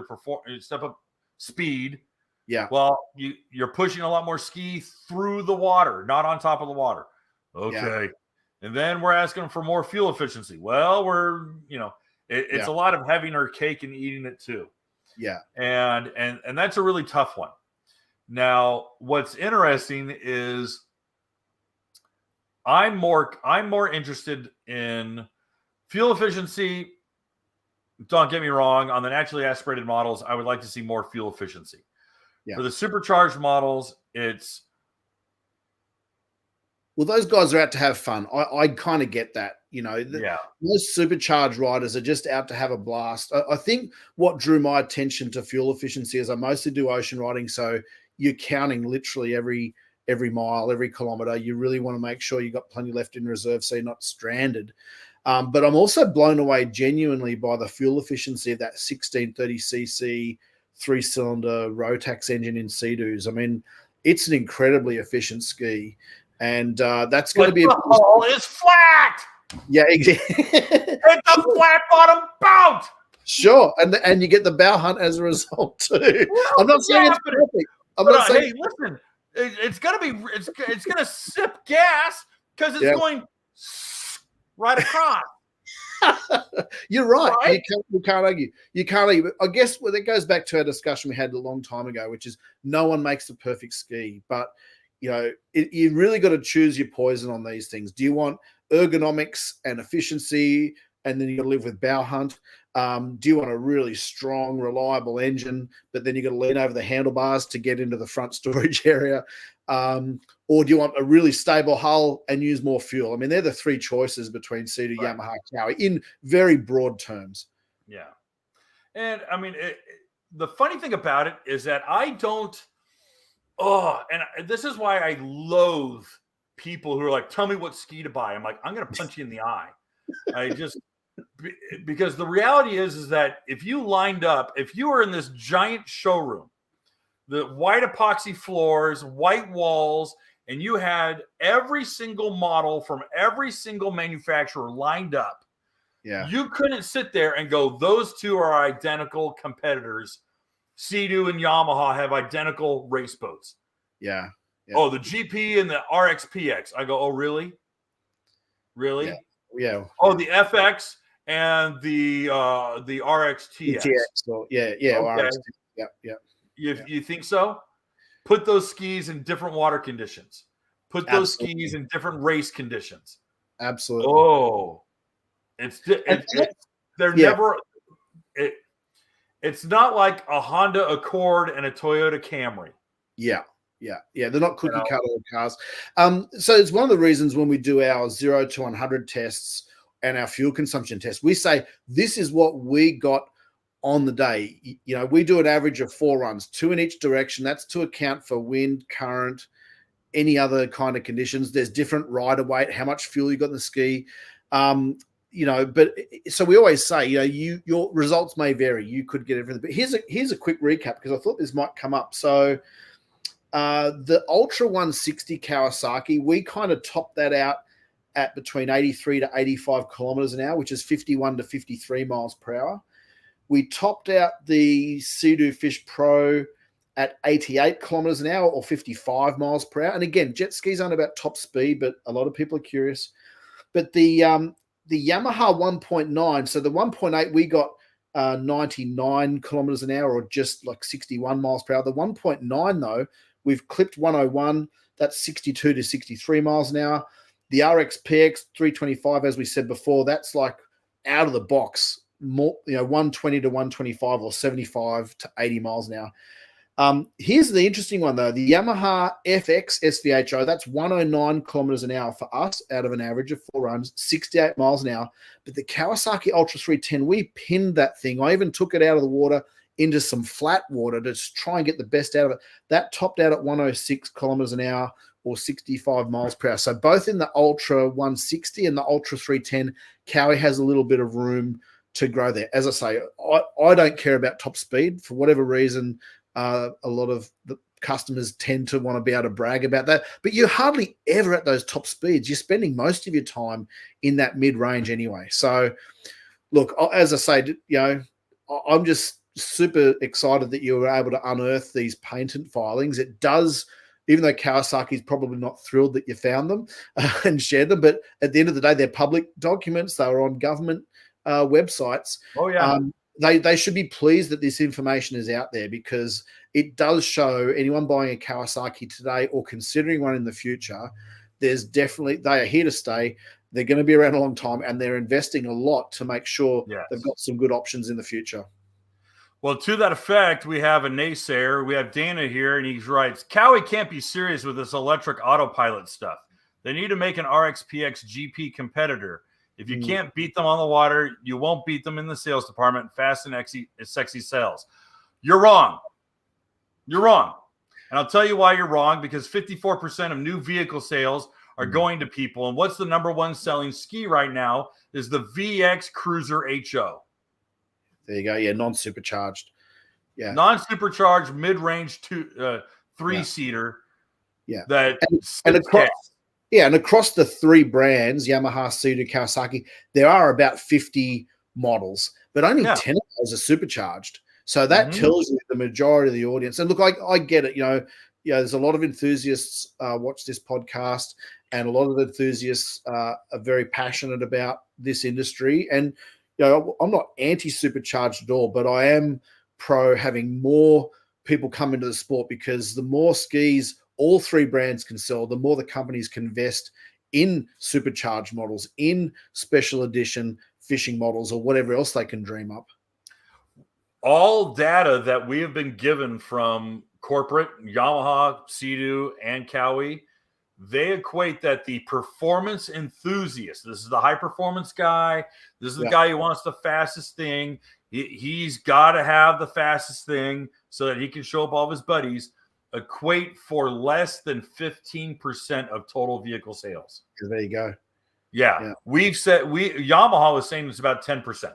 speed. Yeah. Well, you're pushing a lot more ski through the water, not on top of the water. Okay. Yeah. And then we're asking them for more fuel efficiency. Well, it's a lot of having our cake and eating it too. Yeah. And that's a really tough one. Now, what's interesting is I'm more interested in fuel efficiency. Don't get me wrong. On the naturally aspirated models, I would like to see more fuel efficiency. Yeah. For the supercharged models, it's. Well, those guys are out to have fun. I kind of get that. Most supercharged riders are just out to have a blast. I think what drew my attention to fuel efficiency is I mostly do ocean riding, so you're counting literally every mile, every kilometer. You really want to make sure you got plenty left in reserve so you're not stranded. But I'm also blown away genuinely by the fuel efficiency of that 1630cc 3-cylinder Rotax engine in Sea-Doos. I mean, it's an incredibly efficient ski. And that's going to be. The hull is flat. Yeah, exactly. It's a flat bottom bout. Sure, and you get the bow hunt as a result too. Well, I'm not saying it's perfect. Hey, listen, it's gonna sip gas because it's going right across. You're right. You can't argue. You can't argue. I guess that goes back to our discussion we had a long time ago, which is no one makes the perfect ski, but. You really got to choose your poison on these things. Do you want ergonomics and efficiency, and then you got to live with bow hunt? Do you want a really strong, reliable engine, but then you got to lean over the handlebars to get into the front storage area? Or do you want a really stable hull and use more fuel? I mean, they're the three choices between Sea-Doo, Yamaha, Cowie in very broad terms. Yeah. And I mean, the funny thing about it is that I don't. Oh, and this is why I loathe people who are like, tell me what ski to buy. I'm like, I'm going to punch you in the eye. Because the reality is that if you were in this giant showroom the white epoxy floors, white walls, and you had every single model from every single manufacturer lined up. Yeah. You couldn't sit there and go, those two are identical competitors. Sea-Doo and Yamaha have identical race boats. Yeah. Oh, the GP and the RXPX. I go, oh, really? Really? Yeah. Oh, the FX and the RXTX. Okay. You think so? Put those skis in different water conditions. Put those skis in different race conditions. Absolutely. Oh, they're never. It's not like a Honda Accord and a Toyota Camry. Yeah. They're not cookie cutter cars. So it's one of the reasons when we do our 0 to 100 tests and our fuel consumption tests, we say this is what we got on the day. You know, we do an average of 4 runs, 2 in each direction. That's to account for wind, current, any other kind of conditions. There's different rider weight, how much fuel you got in the ski. You know, but so we always say, you know, your results may vary. You could get everything. But here's a quick recap because I thought this might come up. So the Ultra 160 Kawasaki, we kind of topped that out at between 83 to 85 kilometers an hour, which is 51 to 53 miles per hour. We topped out the Sea-Doo Fish Pro at 88 kilometers an hour or 55 miles per hour. And again, jet skis aren't about top speed, but a lot of people are curious. But the Yamaha 1.9, so the 1.8, we got 99 kilometers an hour or just like 61 miles per hour. The 1.9, though, we've clipped 101. That's 62 to 63 miles an hour. The RXPX 325, as we said before, that's like out of the box, more, 120 to 125 or 75 to 80 miles an hour. Here's the interesting one, though. The Yamaha FX SVHO, that's 109 kilometers an hour for us out of an average of 4 runs, 68 miles an hour. But the Kawasaki Ultra 310, we pinned that thing. I even took it out of the water into some flat water to try and get the best out of it. That topped out at 106 kilometers an hour or 65 miles per hour. So both in the Ultra 160 and the Ultra 310, Cowie has a little bit of room to grow there. As I say, I don't care about top speed for whatever reason. A lot of the customers tend to want to be able to brag about that, but you're hardly ever at those top speeds. You're spending most of your time in that mid-range anyway. So look, as I say, I'm just super excited that you were able to unearth these patent filings. It does, even though Kawasaki is probably not thrilled that you found them and shared them, but at the end of the day, they're public documents. They were on government websites. Oh, yeah. They should be pleased that this information is out there because it does show anyone buying a Kawasaki today or considering one in the future, they are here to stay. They're going to be around a long time and they're investing a lot to make sure they've got some good options in the future. Well, to that effect, we have a naysayer. We have Dana here, and he writes, Cowie can't be serious with this electric autopilot stuff. They need to make an RXPX GP competitor. If you can't beat them on the water, you won't beat them in the sales department. Fast and sexy sales. You're wrong. You're wrong. And I'll tell you why you're wrong, because 54% of new vehicle sales are going to people. And what's the number one selling ski right now is the VX Cruiser HO. There you go. Yeah, non-supercharged. Yeah. Non-supercharged, mid-range 3-seater. Yeah. And across the 3 brands, Yamaha, Sea-Doo, Kawasaki, there are about 50 models, but only 10 of those are supercharged. So that tells you the majority of the audience. And look, I get it. There's a lot of enthusiasts watch this podcast, and a lot of enthusiasts are very passionate about this industry. And I'm not anti-supercharged at all, but I am pro having more people come into the sport because the more skis all 3 brands can sell, the more the companies can invest in supercharged models, in special edition fishing models, or whatever else they can dream up. All data that we have been given from corporate, Yamaha, Sea-Doo, and Cowie, they equate that the performance enthusiast, this is the high performance guy, this is the guy who wants the fastest thing, he's got to have the fastest thing so that he can show up all of his buddies, equate for less than 15% of total vehicle sales. There you go. Yeah. We've said Yamaha was saying it's about 10%.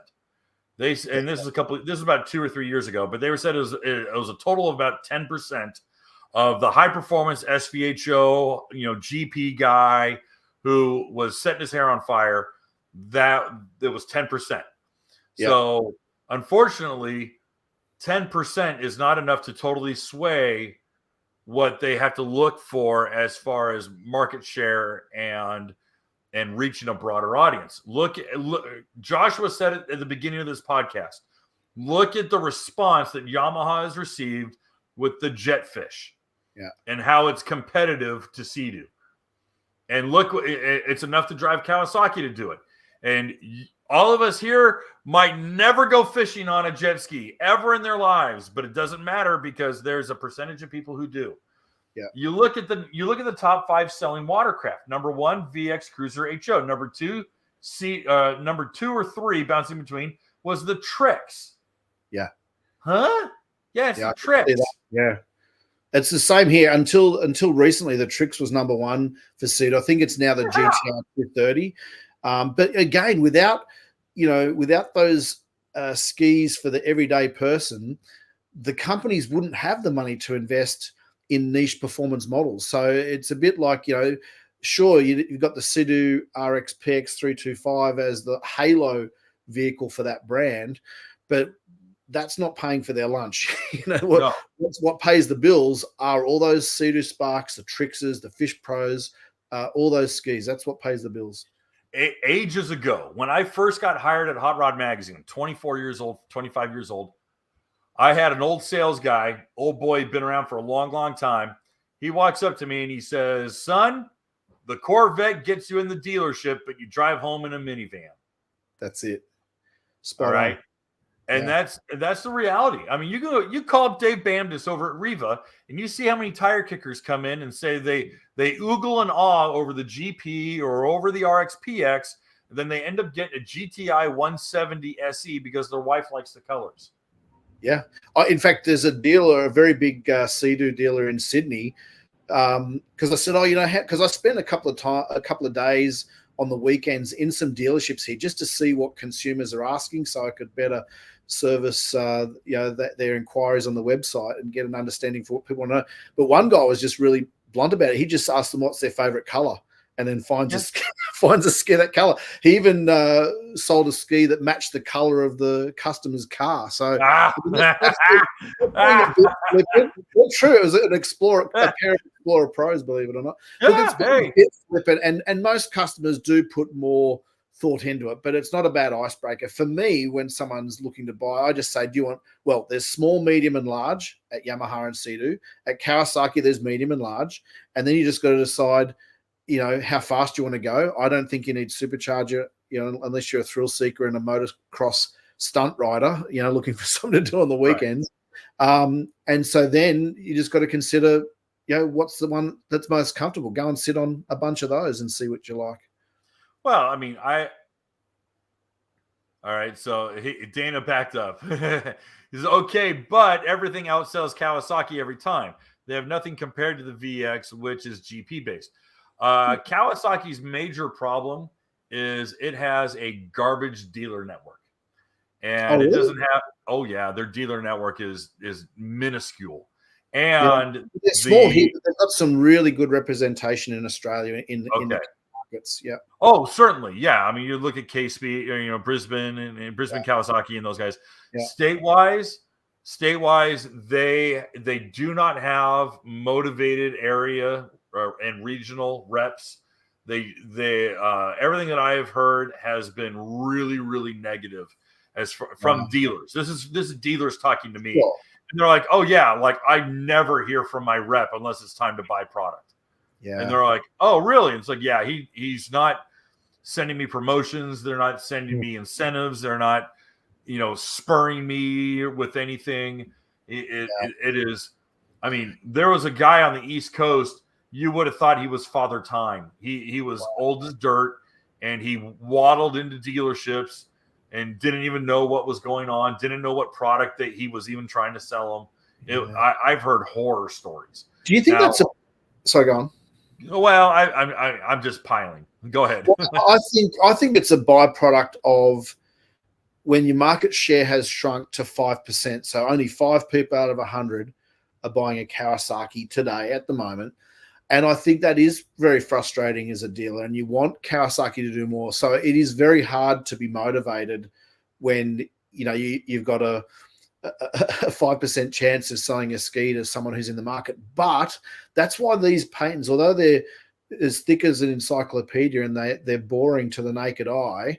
And this is about 2 or 3 years ago, but they said it was a total of about 10% of the high performance SVHO, GP guy who was setting his hair on fire. That it was 10%. Yeah. So unfortunately, 10% is not enough to totally sway what they have to look for as far as market share and reaching a broader audience. Look, Joshua said it at the beginning of this podcast. Look at the response that Yamaha has received with the Jetfish, and how it's competitive to Sea-Doo. And look, it's enough to drive Kawasaki to do it. And all of us here might never go fishing on a jet ski ever in their lives, but it doesn't matter because there's a percentage of people who do. Yeah. You look at the top 5 selling watercraft. Number 1, VX Cruiser HO. Number 2, number 2 or 3, bouncing between, was the Trix. Yeah. Huh? Yeah, it's the Trix. Yeah. It's the same here until recently. The Trix was number 1 for Sea-Doo. I think it's now the GTR 230. But again, without those skis for the everyday person, the companies wouldn't have the money to invest in niche performance models. So it's a bit like, sure, you've got the Sea-Doo RX PX 325 as the halo vehicle for that brand, but that's not paying for their lunch. What pays the bills are all those Sea-Doo Sparks, the Trixes, the Fish Pros, all those skis. That's what pays the bills. Ages ago, when I first got hired at Hot Rod Magazine, 24 years old, 25 years old, I had an old sales guy, old boy, been around for a long, long time. He walks up to me and he says, "Son, the Corvette gets you in the dealership, but you drive home in a minivan." That's it. All right. And that's the reality. I mean, you call up Dave Bamdis over at Riva, and you see how many tire kickers come in and say they oogle and awe over the GP or over the RX PX, and then they end up getting a GTI 170 SE because their wife likes the colors. Yeah. In fact, there's a dealer, a very big Sea-Doo dealer in Sydney, because I said, because I spent a couple of days on the weekends in some dealerships here just to see what consumers are asking, so I could better service their inquiries on the website and get an understanding for what people want to know. But one guy was just really blunt about it. He just asked them what's their favorite color, and then finds a ski that color. He even sold a ski that matched the color of the customer's car. So that's true. It was an Explorer, a pair of Explorer Pros, believe it or not. And most customers do put more thought into it, but it's not a bad icebreaker. For me, when someone's looking to buy, I just say, there's small, medium, and large at Yamaha and Sea-Doo. At Kawasaki, there's medium and large. And then you just got to decide, how fast you want to go. I don't think you need supercharger, unless you're a thrill seeker and a motocross stunt rider, looking for something to do on the weekends. Right. And so then you just got to consider, what's the one that's most comfortable? Go and sit on a bunch of those and see what you like. Well, I mean, all right. So Dana backed up. He says, okay, but everything outsells Kawasaki every time. They have nothing compared to the VX, which is GP based. Kawasaki's major problem is it has a garbage dealer network, and it doesn't have. Their dealer network is minuscule, and they're small here, but they've got some really good representation in Australia in the markets. Yeah. Oh, certainly. Yeah. I mean, you look at K-Speed, Brisbane and Brisbane Kawasaki and those guys. Yeah. State-wise, they do not have motivated area and regional reps. They everything that I have heard has been really, really negative from dealers. This is dealers talking to me, and they're like, "Oh yeah, like I never hear from my rep unless it's time to buy product." Yeah, and they're like, "Oh really?" And it's like, "Yeah, he's not sending me promotions. They're not sending me incentives. They're not, spurring me with anything." It is. I mean, there was a guy on the East Coast. You would have thought he was Father Time. He was old as dirt, and he waddled into dealerships and didn't even know what was going on, didn't know what product that he was even trying to sell them. I've heard horror stories. Do you think sorry, go on. Well, I'm just piling. Go ahead. Well, I think it's a byproduct of when your market share has shrunk to 5%, so only 5 people out of 100 are buying a Kawasaki today at the moment. And I think that is very frustrating as a dealer, and you want Kawasaki to do more. So it is very hard to be motivated when you've got a 5% chance of selling a ski to someone who's in the market. But that's why these patents, although they're as thick as an encyclopedia and they're boring to the naked eye,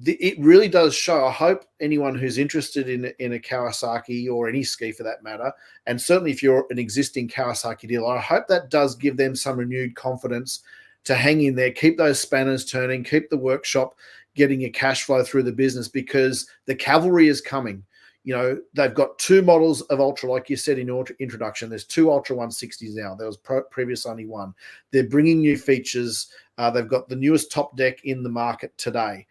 it really does show. I hope anyone who's interested in a Kawasaki or any ski for that matter, and certainly if you're an existing Kawasaki dealer, I hope that does give them some renewed confidence to hang in there, keep those spanners turning, keep the workshop getting your cash flow through the business, because the cavalry is coming. They've got 2 models of Ultra, like you said in your introduction. There's 2 Ultra 160s now. There was previous only 1. They're bringing new features. They've got the newest top deck in the market today.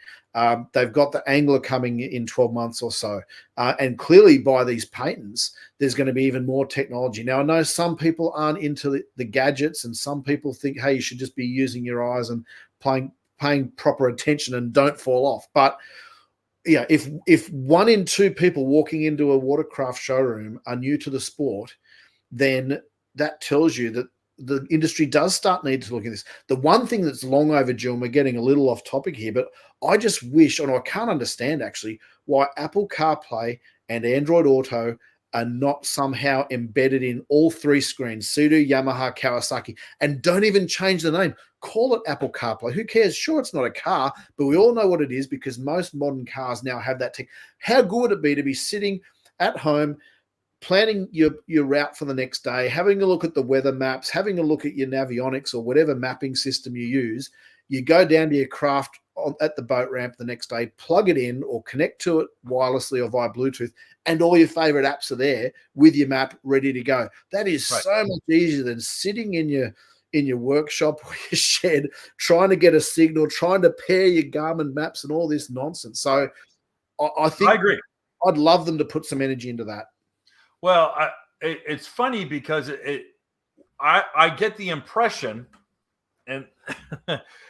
They've got the Angler coming in 12 months or so. And clearly by these patents, there's going to be even more technology. Now, I know some people aren't into the gadgets, and some people think, hey, you should just be using your eyes and paying proper attention and don't fall off. But yeah, if 1 in 2 people walking into a watercraft showroom are new to the sport, then that tells you that the industry does start need to look at this. The one thing that's long overdue, and we're getting a little off topic here, but I just wish, and I can't understand actually, why Apple CarPlay and Android Auto are not somehow embedded in all 3 screens, Sudo, Yamaha, Kawasaki, and don't even change the name. Call it Apple CarPlay. Who cares? Sure, it's not a car, but we all know what it is because most modern cars now have that tech. How good would it be to be sitting at home, planning your route for the next day, having a look at the weather maps, having a look at your Navionics or whatever mapping system you use. You go down to your craft at the boat ramp the next day, plug it in or connect to it wirelessly or via Bluetooth, and all your favorite apps are there with your map ready to go. That is so much easier than sitting in your workshop or your shed, trying to get a signal, trying to pair your Garmin maps and all this nonsense. So I think I agree. I'd love them to put some energy into that. Well, it's funny because I get the impression, and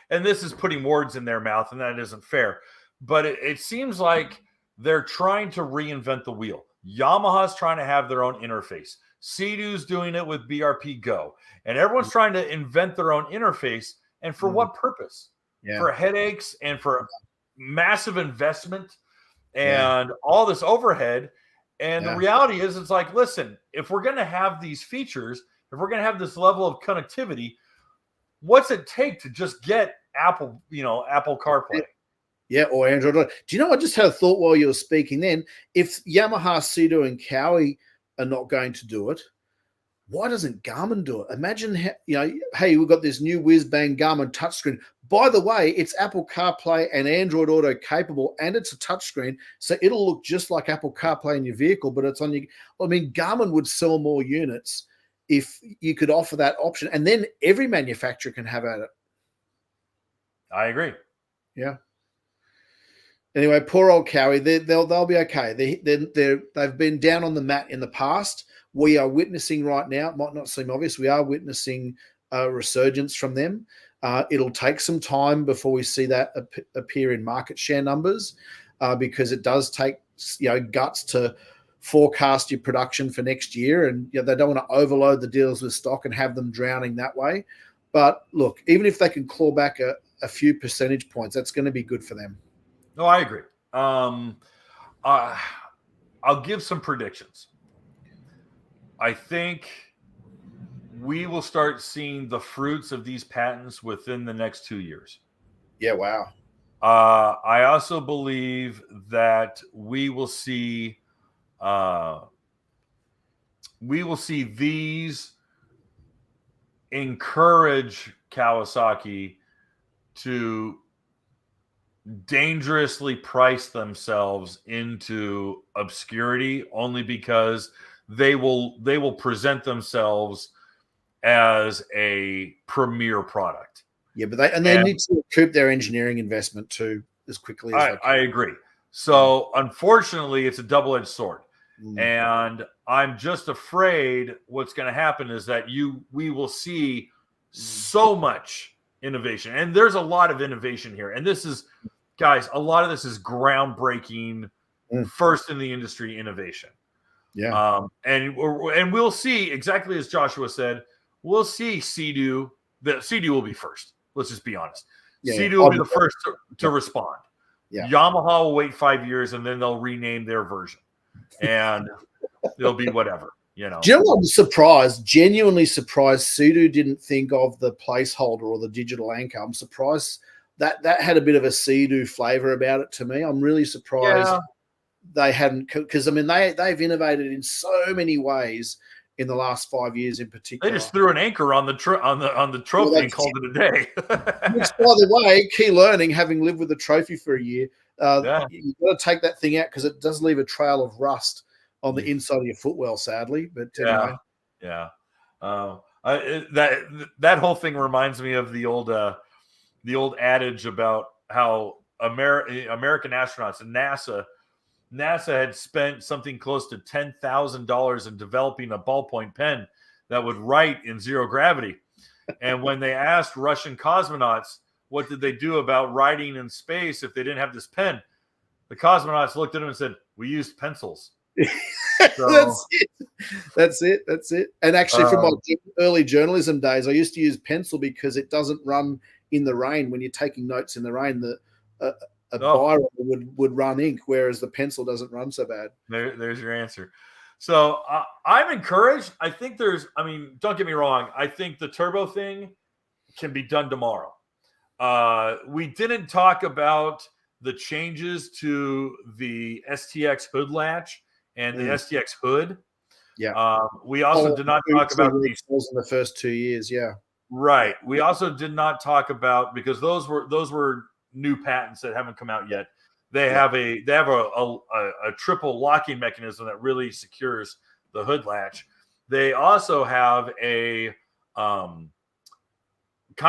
and this is putting words in their mouth, and that isn't fair, but it seems like they're trying to reinvent the wheel. Yamaha's trying to have their own interface. Sea-Doo's doing it with BRP Go, and everyone's trying to invent their own interface. And for what purpose? Yeah. For headaches and for massive investment and all this overhead. And the reality is, it's like, listen, if we're going to have these features, if we're going to have this level of connectivity, what's it take to just get Apple CarPlay? Yeah, or Android. Do you know, I just had a thought while you were speaking then. If Yamaha, Sudo, and Cowie are not going to do it, why doesn't Garmin do it? Imagine, hey, we've got this new whiz-bang Garmin touchscreen. By the way, it's Apple CarPlay and Android Auto capable, and it's a touchscreen, so it'll look just like Apple CarPlay in your vehicle, but it's on your... I mean, Garmin would sell more units if you could offer that option, and then every manufacturer can have at it. I agree. Yeah. Anyway, poor old Cowie. They'll be okay. They've been down on the mat in the past. We are witnessing right now, it might not seem obvious, we are witnessing a resurgence from them. It'll take some time before we see that appear in market share numbers, because it does take guts to forecast your production for next year, and they don't want to overload the dealers with stock and have them drowning that way. But look, even if they can claw back a few percentage points, that's going to be good for them. No, I agree. I'll give some predictions. I think we will start seeing the fruits of these patents within the next 2 years. Yeah, wow. I also believe that we will see these encourage Kawasaki to dangerously price themselves into obscurity, only because they will present themselves as a premier product. Yeah, but they need to recoup their engineering investment too as quickly as they can. I agree. So unfortunately, it's a double-edged sword. And I'm just afraid what's going to happen is that we will see so much innovation. And there's a lot of innovation here. And this is guys, a lot of this is groundbreaking, first in the industry innovation. Yeah. And we'll see, exactly as Joshua said, we'll see Sea-Doo. The Sea-Doo will be first. Let's just be honest. Sea-Doo will be the first to respond. Yeah. Yamaha will wait 5 years and then they'll rename their version. And it'll be whatever, you know. Do you know what I'm surprised, genuinely surprised Sea-Doo didn't think of the placeholder or the digital anchor. I'm surprised that had a bit of a Sea-Doo flavor about it to me. I'm really surprised they hadn't, because I mean they've innovated in so many ways in the last 5 years in particular. They just threw an anchor on the trophy and called it a day. Which, by the way, key learning, having lived with the trophy for a year, you've got to take that thing out because it does leave a trail of rust on the inside of your footwell, sadly. But anyway. That whole thing reminds me of the old adage about how American astronauts and NASA had spent something close to $10,000 in developing a ballpoint pen that would write in zero gravity. And when they asked Russian cosmonauts what did they do about writing in space if they didn't have this pen, the cosmonauts looked at them and said, "We used pencils." So, That's it. And actually, from my early journalism days, I used to use pencil because it doesn't run in the rain. When you're taking notes in the rain, a biro would run ink, whereas the pencil doesn't run so bad. There's your answer. So I'm encouraged. I think don't get me wrong. I think the turbo thing can be done tomorrow. We didn't talk about the changes to the STX hood latch and the STX hood. Yeah. We also did not talk about these in the first 2 years. Yeah. Right. We also did not talk about, because those were new patents that haven't come out yet. They have a triple locking mechanism that really secures the hood latch. They also have a kind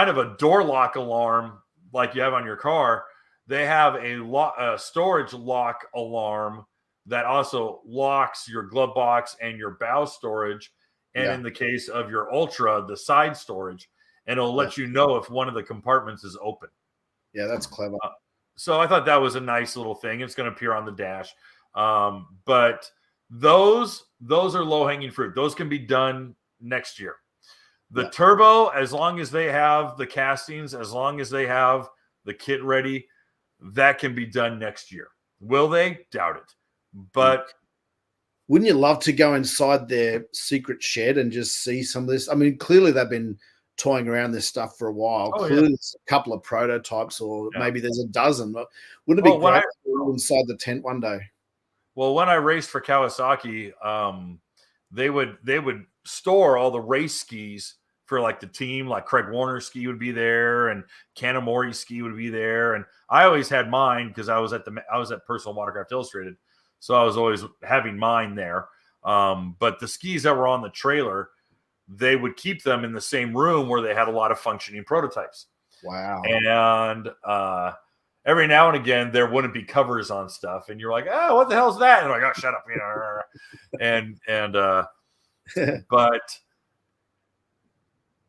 of a door lock alarm like you have on your car. They have a storage lock alarm that also locks your glove box and your bow storage. And in the case of your Ultra, the side storage, and it'll let you know if one of the compartments is open. Yeah, that's clever. So I thought that was a nice little thing. It's going to appear on the dash. But those are low-hanging fruit. Those can be done next year. The turbo, as long as they have the castings, as long as they have the kit ready, that can be done next year. Will they? Doubt it. But wouldn't you love to go inside their secret shed and just see some of this? I mean, clearly they've been toying around this stuff for a while. Clearly there's a couple of prototypes, or maybe there's a dozen. Wouldn't it be great to go inside the tent one day? Well, when I raced for Kawasaki, they would store all the race skis for like the team, like Craig Warner's ski would be there and Kanamori's ski would be there. And I always had mine because I was at Personal Watercraft Illustrated. So I was always having mine there. But the skis that were on the trailer, they would keep them in the same room where they had a lot of functioning prototypes. Wow. And every now and again, there wouldn't be covers on stuff. And you're like, oh, what the hell's that? And they're like, oh, shut up. But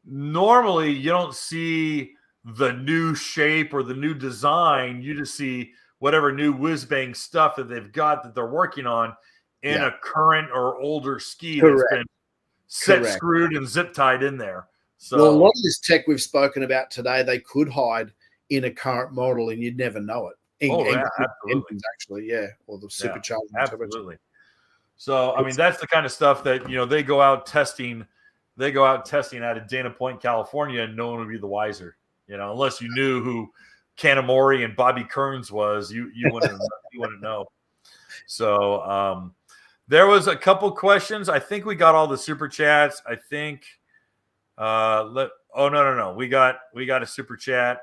normally you don't see the new shape or the new design. You just see whatever new whiz-bang stuff that they've got that they're working on in a current or older ski that's been screwed and zip tied in there. So a lot of this tech we've spoken about today, they could hide in a current model and you'd never know it. Absolutely. Actually, or the supercharged. Absolutely. So, I mean, that's the kind of stuff that, they go out testing. They go out testing out of Dana Point, California, and no one would be the wiser, unless you knew who Kanamori and Bobby Kearns was, you wouldn't know. So there was a couple questions. I think we got all the super chats. I think no. We got a super chat.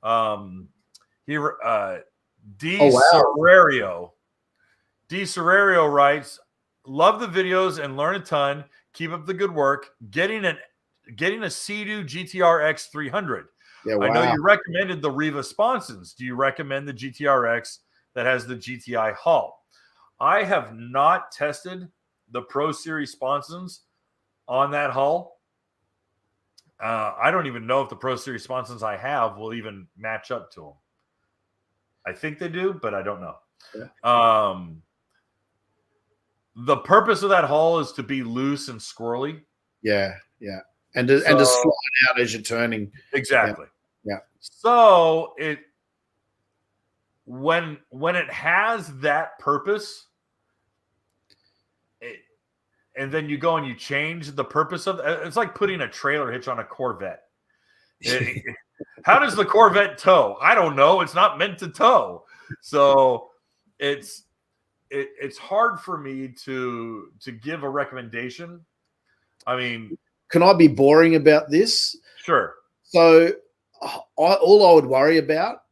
D Serrario writes, love the videos and learn a ton. Keep up the good work. Getting a Sea-Doo GTR X 300. Yeah, wow. I know you recommended the Riva sponsons. Do you recommend the GTR-X that has the GTI hull? I have not tested the Pro Series sponsons on that hull. I don't even know if the Pro Series sponsons I have will even match up to them. I think they do, but I don't know. Yeah. The purpose of that hull is to be loose and squirrely. Yeah, and to slide out as you're turning. Exactly. Yeah. So when it has that purpose, and then you go and you change the purpose of it's like putting a trailer hitch on a Corvette. How does the Corvette tow? I don't know. It's not meant to tow. So it's hard for me to give a recommendation. I mean, can I be boring about this? Sure. So all I would worry about,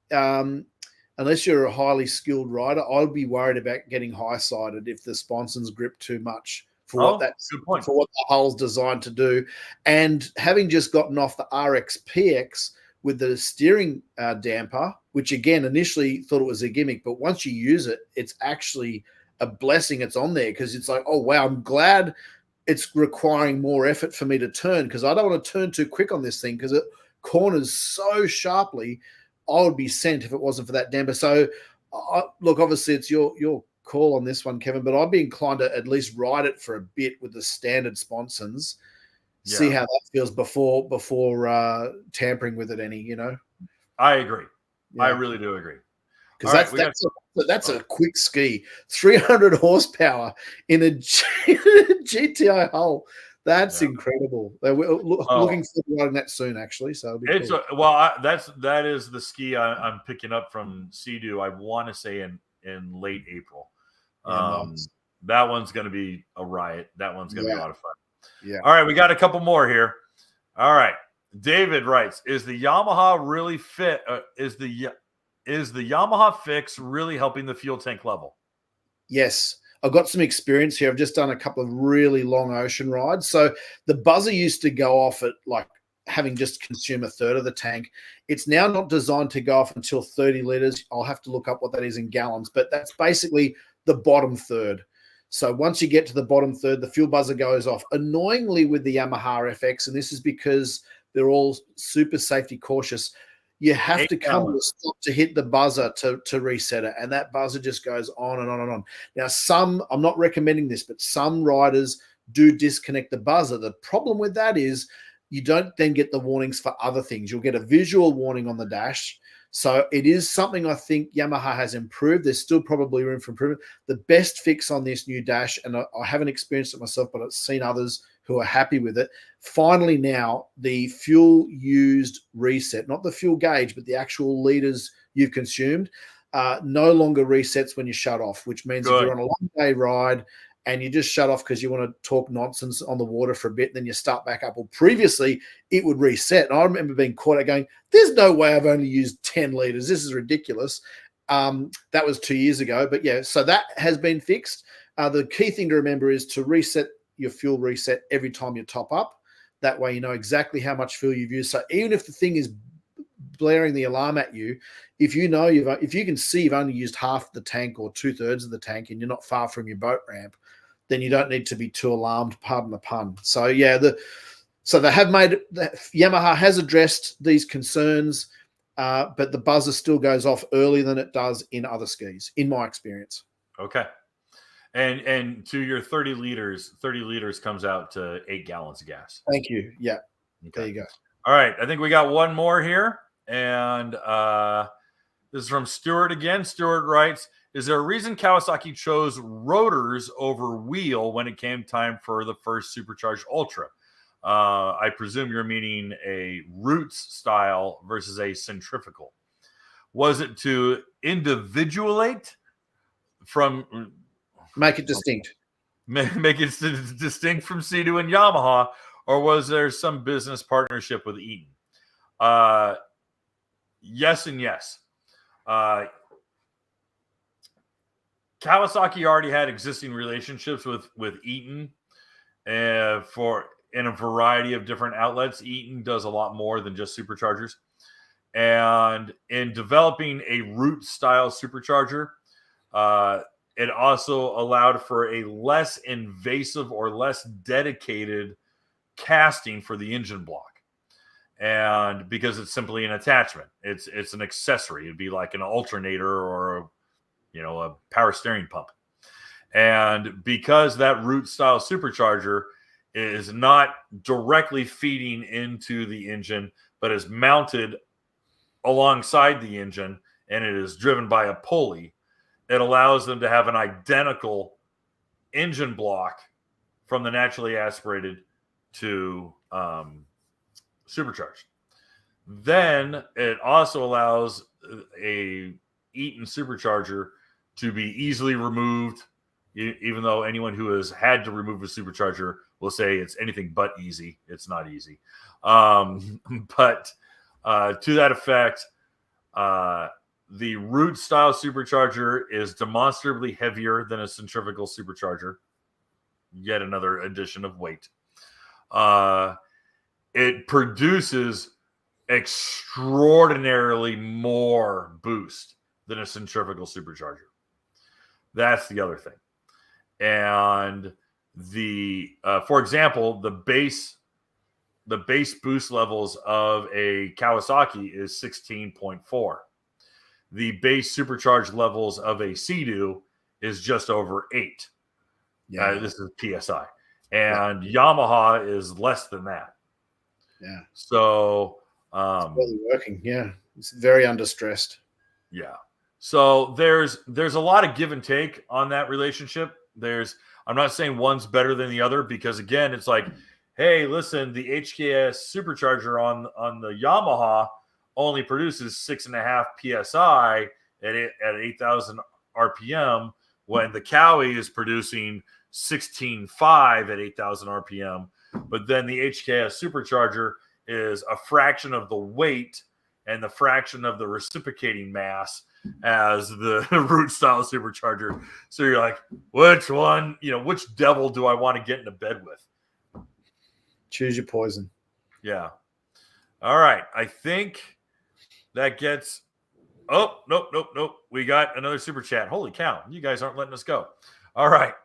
unless you're a highly skilled rider, I would be worried about getting high-sided if the sponsons grip too much for what the hull's designed to do. And having just gotten off the RX-PX with the steering damper, which again initially thought it was a gimmick, but once you use it, it's actually a blessing it's on there, because it's like, oh wow, I'm glad it's requiring more effort for me to turn, because I don't want to turn too quick on this thing because it corners so sharply. I would be sent if it wasn't for that damper. So look, obviously it's your call on this one, Kevin, but I'd be inclined to at least ride it for a bit with the standard sponsons, see how that feels before tampering with it any, I agree. Yeah. I really do agree. Because that's a quick ski. 300 horsepower in a GTI hull. That's incredible. We're looking forward to riding that soon, actually. So it's cool. That is the ski I'm picking up from Sea-Doo. I want to say in late April. Nice. That one's going to be a riot. That one's going to be a lot of fun. Yeah. All right, we got a couple more here. All right, David writes: Is the Yamaha really fit? Is the Yamaha fix really helping the fuel tank level? Yes. I've got some experience here. I've just done a couple of really long ocean rides. So the buzzer used to go off at like having just consumed a third of the tank. It's now not designed to go off until 30 liters. I'll have to look up what that is in gallons, but that's basically the bottom third. So once you get to the bottom third, the fuel buzzer goes off. Annoyingly with the Yamaha FX, and this is because they're all super safety cautious, you have to come to a stop to hit the buzzer to reset it. And that buzzer just goes on and on and on. Now, I'm not recommending this, but some riders do disconnect the buzzer. The problem with that is you don't then get the warnings for other things. You'll get a visual warning on the dash. So it is something I think Yamaha has improved. There's still probably room for improvement. The best fix on this new dash, and I haven't experienced it myself, but I've seen others who are happy with it. Finally now, the fuel used reset, not the fuel gauge, but the actual liters you've consumed, no longer resets when you shut off, which means if you're on a long day ride and you just shut off because you want to talk nonsense on the water for a bit, then you start back up. Well, previously it would reset. And I remember being caught out going, there's no way I've only used 10 liters. This is ridiculous. That was 2 years ago. But yeah, so that has been fixed. The key thing to remember is to reset your fuel reset every time you top up. That way you know exactly how much fuel you've used. So even if the thing is blaring the alarm at you, if you can see you've only used half the tank or 2/3 of the tank and you're not far from your boat ramp, then you don't need to be too alarmed, pardon the pun. So yeah, Yamaha has addressed these concerns, but the buzzer still goes off earlier than it does in other skis, in my experience. Okay. And to your 30 liters comes out to 8 gallons of gas. Thank you. Yeah. Okay. There you go. All right. I think we got one more here. And this is from Stuart again. Stuart writes, is there a reason Kawasaki chose rotors over wheel when it came time for the first supercharged Ultra? I presume you're meaning a roots style versus a centrifugal. Was it to individuate from... Make it distinct. Make it distinct from Sea-Doo and Yamaha, or was there some business partnership with Eaton? Yes and yes. Kawasaki already had existing relationships with Eaton in a variety of different outlets. Eaton does a lot more than just superchargers. And in developing a root-style supercharger, it also allowed for a less invasive or less dedicated casting for the engine block. and because it's simply an attachment, it's an accessory. It'd be like an alternator or a power steering pump. And because that root style supercharger is not directly feeding into the engine, but is mounted alongside the engine, and it is driven by a pulley, it allows them to have an identical engine block from the naturally aspirated to supercharged. Then it also allows a Eaton supercharger to be easily removed, even though anyone who has had to remove a supercharger will say it's anything but easy. It's not easy. But to that effect, the root style supercharger is demonstrably heavier than a centrifugal supercharger. Yet another addition of weight. It produces extraordinarily more boost than a centrifugal supercharger. That's the other thing. And for example, the base boost levels of a Kawasaki is 16.4. The base supercharged levels of a Sea-Doo is just over 8. Yeah, this is PSI, and Yamaha is less than that. Yeah. So it's really working. Yeah, it's very understressed. Yeah. So there's a lot of give and take on that relationship. I'm not saying one's better than the other, because again, it's like, hey, listen, the HKS supercharger on the Yamaha only produces 6.5 PSI at 8,000 RPM, when the Cowie is producing 16.5 at 8,000 RPM. But then the HKS supercharger is a fraction of the weight and the fraction of the reciprocating mass as the root style supercharger. So you're like, which one, which devil do I want to get into bed with? Choose your poison. Yeah. All right. I think that gets... Oh, nope. We got another super chat. Holy cow. You guys aren't letting us go. All right.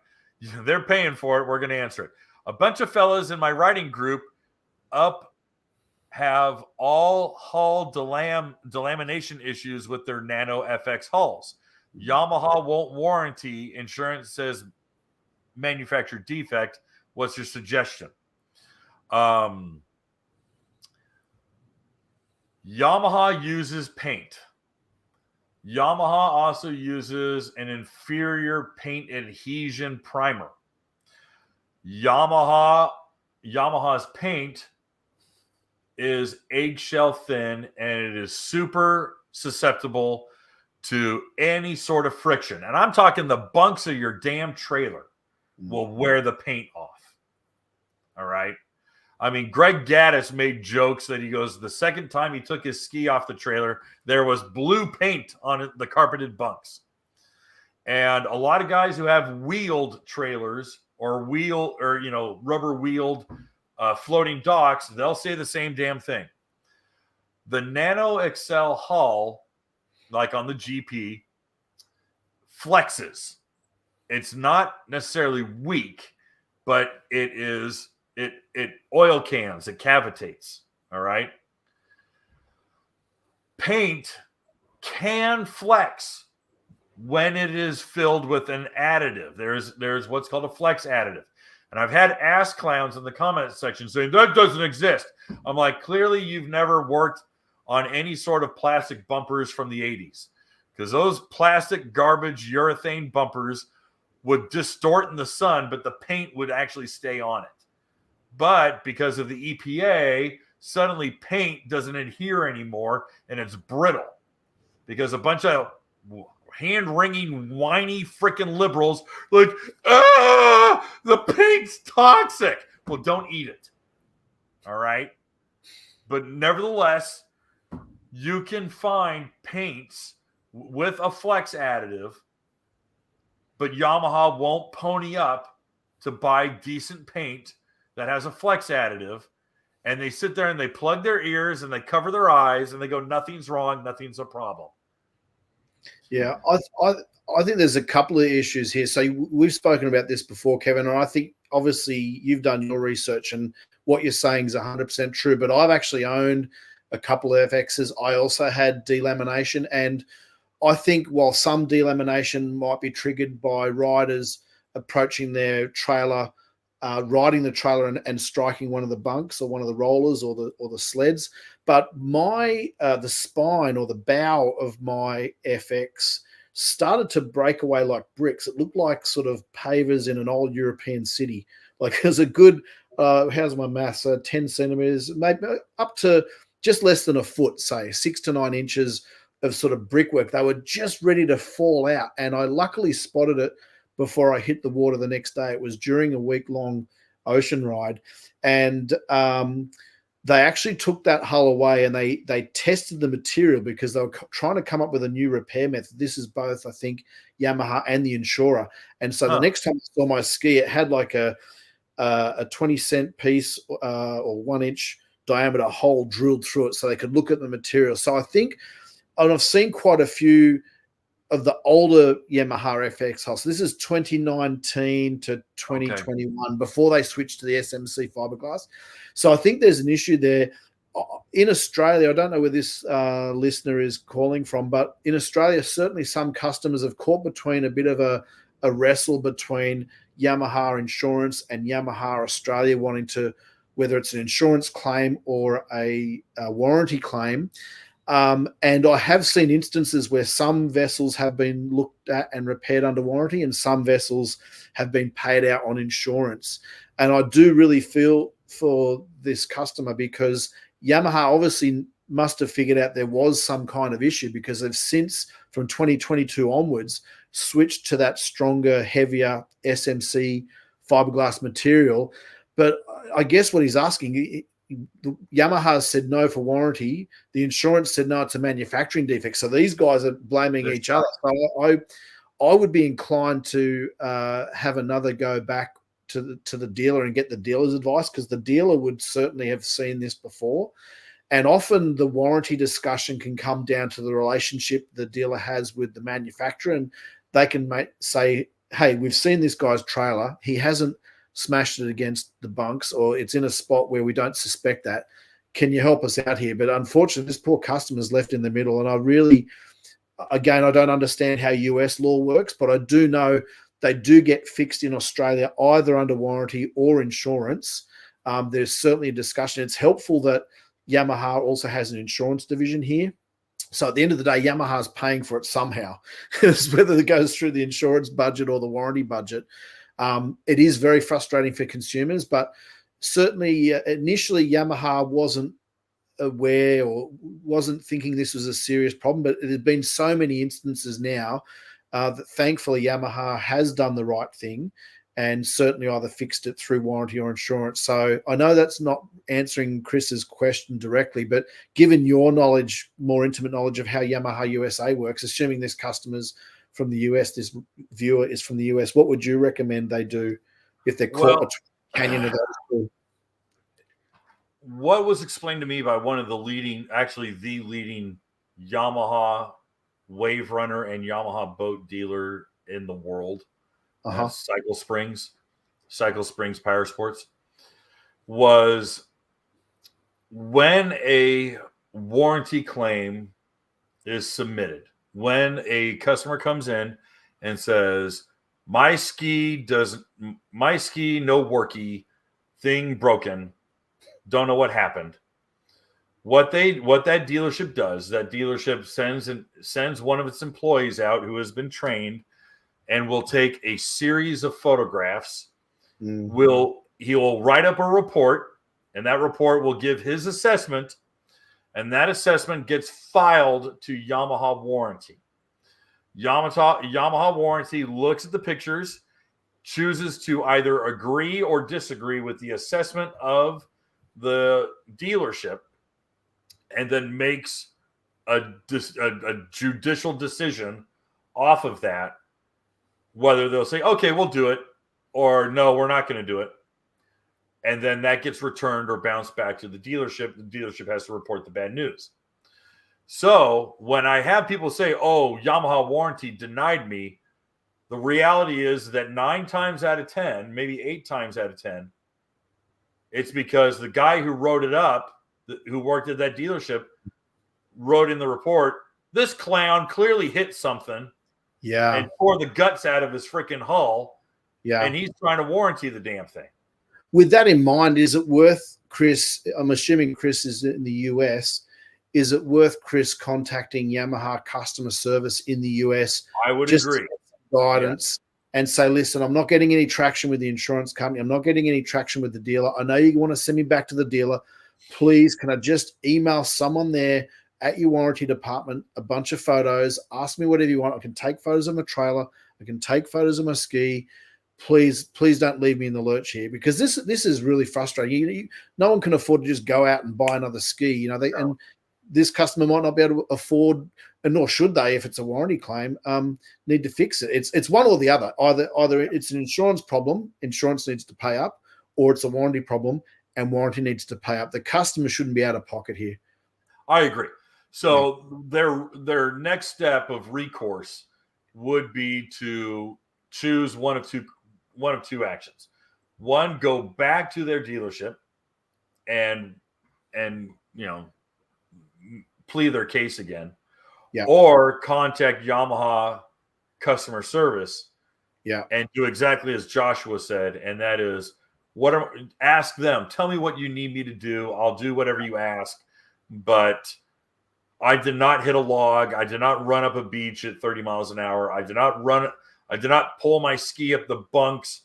They're paying for it. We're going to answer it. A bunch of fellas in my writing group have all hull delamination issues with their Nano FX hulls. Yamaha won't warranty. Insurance says manufacturer defect. What's your suggestion? Yamaha uses paint. Yamaha also uses an inferior paint adhesion primer. Yamaha's paint is eggshell thin, and it is super susceptible to any sort of friction. And I'm talking the bunks of your damn trailer will wear the paint off. All right. I mean, Greg Gaddis made jokes that he goes, the second time he took his ski off the trailer, there was blue paint on the carpeted bunks. And a lot of guys who have wheeled trailers or rubber wheeled floating docks, they'll say the same damn thing. The Nano XL hull, like on the GP, flexes. It's not necessarily weak, but it oil cans, it cavitates. All right. Paint can flex when it is filled with an additive. There's what's called a flex additive. And I've had ass clowns in the comment section saying that doesn't exist. I'm like, clearly you've never worked on any sort of plastic bumpers from the 80s, because those plastic garbage urethane bumpers would distort in the sun, but the paint would actually stay on it. But because of the EPA, suddenly paint doesn't adhere anymore, and it's brittle because a bunch of hand-wringing, whiny freaking liberals like, the paint's toxic. Well, don't eat it. All right? But nevertheless, you can find paints with a flex additive, but Yamaha won't pony up to buy decent paint that has a flex additive, and they sit there and they plug their ears and they cover their eyes and they go, nothing's wrong, nothing's a problem. Yeah, I think there's a couple of issues here. So we've spoken about this before, Kevin, and I think obviously you've done your research and what you're saying is 100% true, but I've actually owned a couple of FXs. I also had delamination, and I think while some delamination might be triggered by riders approaching their trailer, riding the trailer and striking one of the bunks or one of the rollers or the sleds, but the spine or the bow of my FX started to break away like bricks. It looked like sort of pavers in an old European city. Like there's a good, how's my maths? 10 centimeters, maybe up to just less than a foot, say 6 to 9 inches of sort of brickwork. They were just ready to fall out. And I luckily spotted it before I hit the water the next day. It was during a week-long ocean ride. And they actually took that hull away and they tested the material because they were trying to come up with a new repair method. This is both, I think, Yamaha and the insurer. And so the next time I saw my ski, it had like a 20-cent piece or 1 inch diameter hole drilled through it so they could look at the material. So I think, and I've seen quite a few of the older Yamaha FX hulls. So this is 2019 to 2021 before they switched to the SMC fiberglass. So I think there's an issue there. In Australia, I don't know where this listener is calling from, but in Australia, certainly some customers have caught between a bit of a wrestle between Yamaha Insurance and Yamaha Australia wanting to, whether it's an insurance claim or a warranty claim. And I have seen instances where some vessels have been looked at and repaired under warranty and some vessels have been paid out on insurance. And I do really feel for this customer because Yamaha obviously must have figured out there was some kind of issue because they've since, from 2022 onwards, switched to that stronger, heavier SMC fiberglass material. But I guess what he's asking, Yamaha said no for warranty. The insurance said no, it's a manufacturing defect. So these guys are blaming each other. So I would be inclined to have another go back to the dealer and get the dealer's advice because the dealer would certainly have seen this before. And often the warranty discussion can come down to the relationship the dealer has with the manufacturer. And they can say, hey, we've seen this guy's trailer. He hasn't smashed it against the bunks or it's in a spot where we don't suspect that. Can you help us out here? But unfortunately, this poor customer's left in the middle. And I really, again, I don't understand how US law works, but I do know they do get fixed in Australia, either under warranty or insurance. There's certainly a discussion. It's helpful that Yamaha also has an insurance division here. So at the end of the day, Yamaha's paying for it somehow, whether it goes through the insurance budget or the warranty budget. It is very frustrating for consumers, but certainly initially Yamaha wasn't aware or wasn't thinking this was a serious problem, but it has been so many instances now that thankfully Yamaha has done the right thing and certainly either fixed it through warranty or insurance. So I know that's not answering Chris's question directly, but given your knowledge, more intimate knowledge of how Yamaha USA works, assuming this customer's from the US, this viewer is from the US, what would you recommend they do if they're caught between canyon of those two? What was explained to me by one of the leading Yamaha wave runner and Yamaha boat dealer in the world, Cycle Springs Power Sports, was when a warranty claim is submitted, when a customer comes in and says, my ski no worky, thing broken, don't know what happened. What that dealership does, that dealership sends one of its employees out who has been trained and will take a series of photographs. He will write up a report, and that report will give his assessment, and that assessment gets filed to Yamaha Warranty. Yamaha Warranty looks at the pictures, chooses to either agree or disagree with the assessment of the dealership, and then makes a judicial decision off of that, whether they'll say, okay, we'll do it, or no, we're not going to do it. And then that gets returned or bounced back to the dealership. The dealership has to report the bad news. So when I have people say, oh, Yamaha Warranty denied me, The reality is that 9 times out of 10, maybe 8 times out of 10, it's because the guy who wrote it up, who worked at that dealership, wrote in the report, this clown clearly hit something and tore the guts out of his freaking hull. Yeah. And he's trying to warranty the damn thing. With that in mind, is it worth Chris, I'm assuming Chris is in the US, is it worth Chris contacting Yamaha customer service in the US? I would agree. Guidance and say, listen, I'm not getting any traction with the insurance company. I'm not getting any traction with the dealer. I know you want to send me back to the dealer. Please, can I just email someone there at your warranty department, a bunch of photos, ask me whatever you want. I can take photos of my trailer. I can take photos of my ski. Please don't leave me in the lurch here, because this is really frustrating. No one can afford to just go out and buy another ski. And this customer might not be able to afford, and nor should they if it's a warranty claim, need to fix it. It's one or the other. Either it's an insurance problem, insurance needs to pay up, or it's a warranty problem and warranty needs to pay up. The customer shouldn't be out of pocket here. I agree. So their next step of recourse would be to choose one of two actions. One, go back to their dealership and plead their case again. Yeah. Or contact Yamaha customer service. Yeah. And do exactly as Joshua said, and that is ask them, tell me what you need me to do. I'll do whatever you ask, but I did not hit a log. I did not run up a beach at 30 miles an hour. I did not pull my ski up the bunks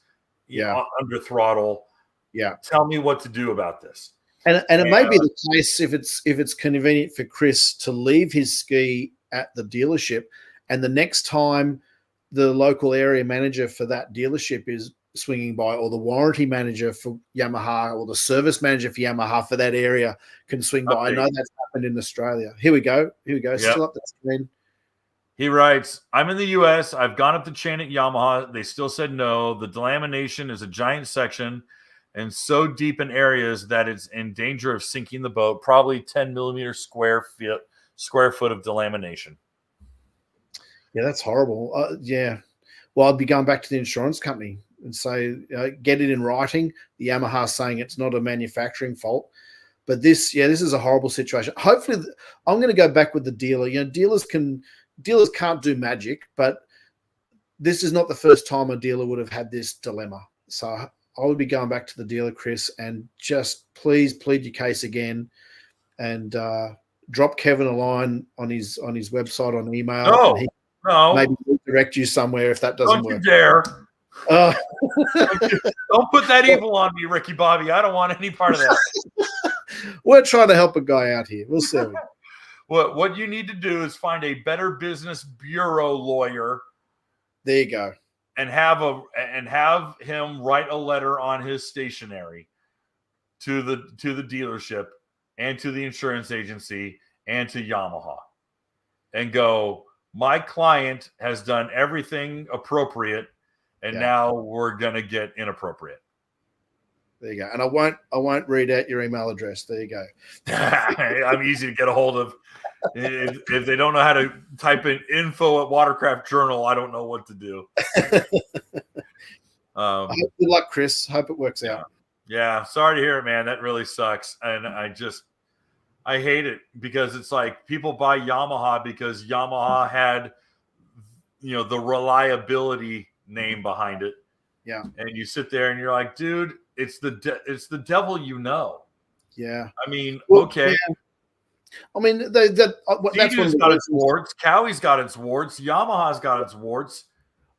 under throttle. Yeah. Tell me what to do about this. And it may be the case if it's convenient for Chris to leave his ski at the dealership, and the next time the local area manager for that dealership is swinging by, or the warranty manager for Yamaha, or the service manager for Yamaha for that area can swing by. I know that's happened in Australia. Here we go. Yep. Still up the screen. He writes, I'm in the U.S. I've gone up the chain at Yamaha. They still said no. The delamination is a giant section and so deep in areas that it's in danger of sinking the boat. Probably 10 millimeter square foot of delamination. Yeah, that's horrible. Well, I'd be going back to the insurance company and say, get it in writing. The Yamaha saying it's not a manufacturing fault. But this is a horrible situation. Hopefully, I'm going to go back with the dealer. Dealers can't do magic, but this is not the first time a dealer would have had this dilemma. So I would be going back to the dealer, Chris, and just please plead your case again, and drop Kevin a line on his website, on email. No. Maybe direct you somewhere if that doesn't work. Don't you dare. Don't put that evil on me, Ricky Bobby. I don't want any part of that. We're trying to help a guy out here. We'll see. What you need to do is find a Better Business Bureau lawyer. There you go. And have him write a letter on his stationery to the dealership and to the insurance agency and to Yamaha, and go, my client has done everything appropriate, and now we're gonna get inappropriate. There you go. And I won't read out your email address. There you go. I'm easy to get a hold of. If they don't know how to type in info at Watercraft Journal, I don't know what to do. Good luck, Chris. Hope it works out. Yeah. Sorry to hear it, man. That really sucks. And I hate it, because it's like people buy Yamaha because Yamaha had, the reliability name behind it. Yeah. And you sit there and you're like, dude, it's the devil, Yeah. I mean, okay. Yeah. I mean, that's got its warts. Cowie's got its warts. Yamaha's got its warts.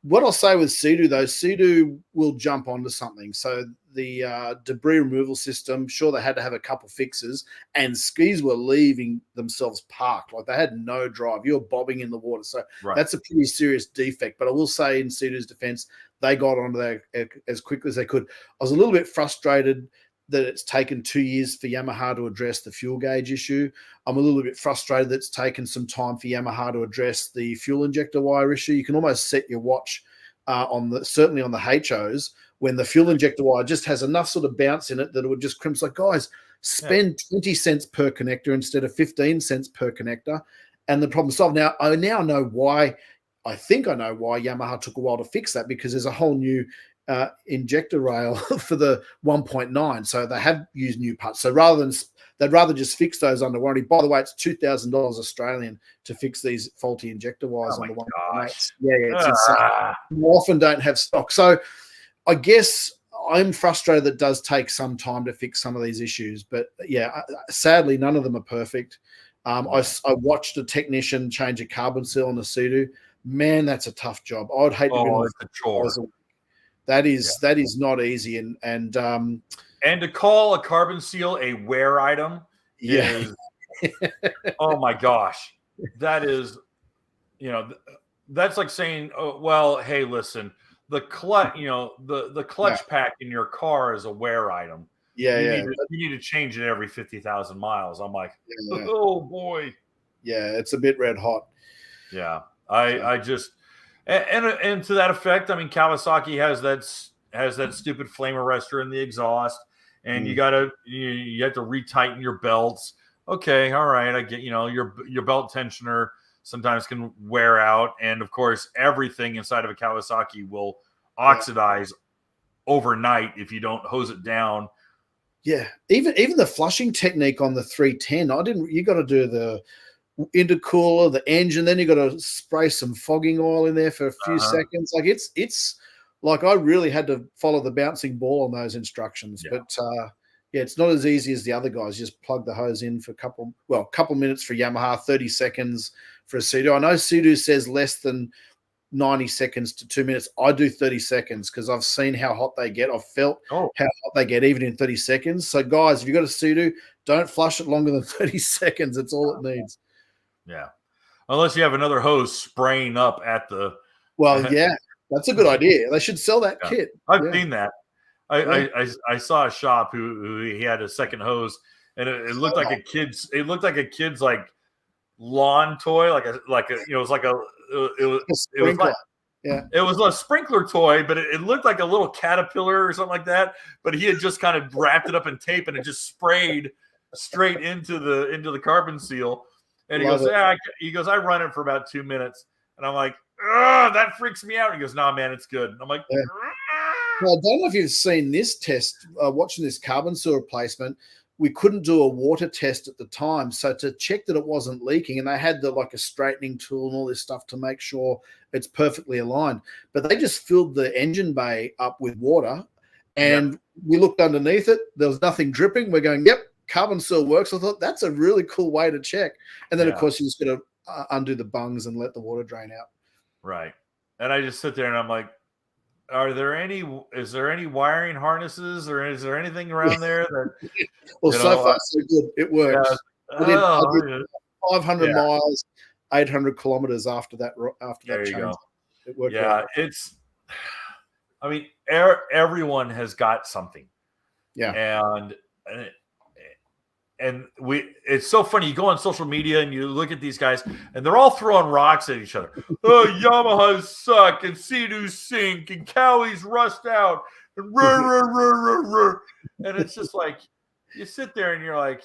What I'll say with Sea-Doo, though, Sea-Doo will jump onto something. So the debris removal system, sure, they had to have a couple fixes, and skis were leaving themselves parked. Like, they had no drive. You were bobbing in the water. So that's a pretty serious defect. But I will say, in Sea-Doo's defense, they got onto that as quickly as they could. I was a little bit frustrated that it's taken 2 years for Yamaha to address the fuel gauge issue. I'm a little bit frustrated that it's taken some time for Yamaha to address the fuel injector wire issue. You can almost set your watch certainly on the HOs, when the fuel injector wire just has enough sort of bounce in it that it would just crimp. It's like, guys, spend 20 cents per connector instead of 15 cents per connector, and the problem solved. Now, I now know why I think I know why Yamaha took a while to fix that, because there's a whole new injector rail for the 1.9. So they have used new parts. So they'd rather just fix those under warranty. By the way, it's $2,000 Australian to fix these faulty injector wires on the 1.8. Yeah, it's insane. You often don't have stock. So I guess I'm frustrated that it does take some time to fix some of these issues. But yeah, sadly, none of them are perfect. I watched a technician change a carbon seal on the Sea-Doo. Man, that's a tough job. I'd hate to be on a chore. That is not easy. And to call a carbon seal a wear item is oh my gosh. That is, that's like saying, oh, well, hey, listen, the clutch, the clutch pack in your car is a wear item. You need to change it every 50,000 miles. I'm like, oh boy. Yeah, it's a bit red hot. Yeah. I just and to that effect, I mean, Kawasaki has that stupid flame arrestor in the exhaust, and you have to retighten your belts. Okay, all right, I get, your belt tensioner sometimes can wear out, and of course, everything inside of a Kawasaki will oxidize overnight if you don't hose it down. Yeah, even the flushing technique on the 310, you got to do the intercooler, the engine, then you got to spray some fogging oil in there for a few seconds. Like it's like I really had to follow the bouncing ball on those instructions. But it's not as easy as the other guys. You just plug the hose in for a couple minutes for Yamaha, 30 seconds for a Sea-Doo. I know Sea-Doo says less than 90 seconds to 2 minutes. I do 30 seconds because I've seen how hot they get. I've felt how hot they get even in 30 seconds. So guys, if you've got a Sea-Doo, don't flush it longer than 30 seconds. It's all it needs. Yeah. Unless you have another hose spraying up at the. Well, yeah, that's a good idea. They should sell that kit. I've seen that. I saw a shop who he had a second hose, and it looked like a kid's. It looked like a kid's like lawn toy, it was a sprinkler toy, but it looked like a little caterpillar or something like that. But he had just kind of wrapped it up in tape, and it just sprayed straight into the carbon seal. And he goes, I run it for about 2 minutes. And I'm like, that freaks me out. And he goes, nah, man, it's good. And I'm like, Well, I don't know if you've seen this test, watching this carbon seal replacement. We couldn't do a water test at the time. So to check that it wasn't leaking, and they had a straightening tool and all this stuff to make sure it's perfectly aligned. But they just filled the engine bay up with water, and we looked underneath it. There was nothing dripping. We're going, yep, carbon seal works. I thought that's a really cool way to check. And then, of course, you just got to undo the bungs and let the water drain out. Right. And I just sit there and I'm like, is there any wiring harnesses, or is there anything around there that? Well, so far so good. It works. I did 500 miles, 800 kilometers after that. There you go. It worked. Yeah, I mean, everyone has got something. Yeah, and it's so funny. You go on social media and you look at these guys, and they're all throwing rocks at each other. Oh, Yamahas suck, and Sea-Doos sink, and Cowies rust out, and and it's just like, you sit there and you're like,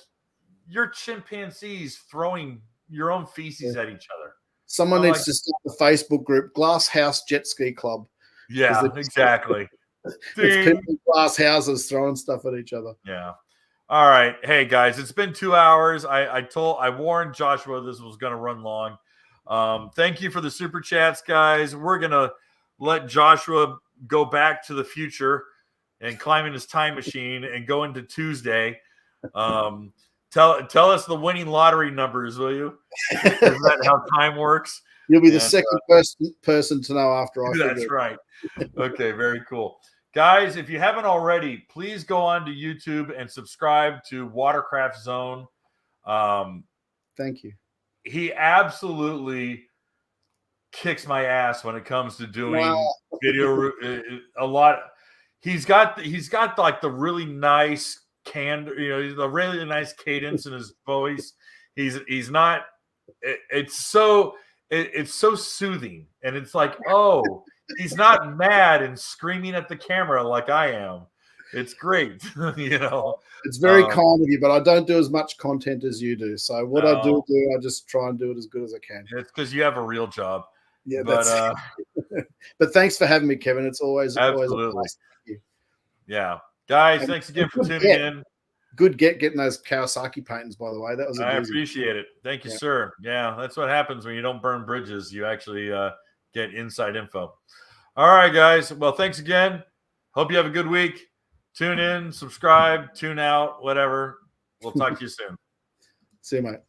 you're chimpanzees throwing your own feces at each other. Someone needs to start the Facebook group, Glass House Jet Ski Club. Yeah, exactly. It's people in glass houses throwing stuff at each other. Yeah. All right. Hey, guys, it's been 2 hours. I warned Joshua this was going to run long. Thank you for the super chats, guys. We're going to let Joshua go back to the future and climb in his time machine and go into Tuesday. Tell us the winning lottery numbers, will you? Is that how time works? You'll be the second person to know after I. That's right. Okay, very cool. Guys, if you haven't already, please go on to YouTube and subscribe to Watercraft Zone. Thank you. He absolutely kicks my ass when it comes to doing video. A lot. He's got like the really nice the really nice cadence in his voice. He's not. It's so soothing, and it's like, oh. He's not mad and screaming at the camera like I am. It's great, It's very kind of you, but I don't do as much content as you do. So what I do, I just try and do it as good as I can. It's because you have a real job. Yeah, but but thanks for having me, Kevin. It's always absolutely. Always Yeah, guys, and thanks again for tuning in. Good getting those Kawasaki patents, by the way. That was I appreciate it. Thank you, sir. Yeah, that's what happens when you don't burn bridges. You actually get inside info. All right, guys. Well, thanks again. Hope you have a good week. Tune in, subscribe, tune out, whatever. We'll talk to you soon. See you, mate.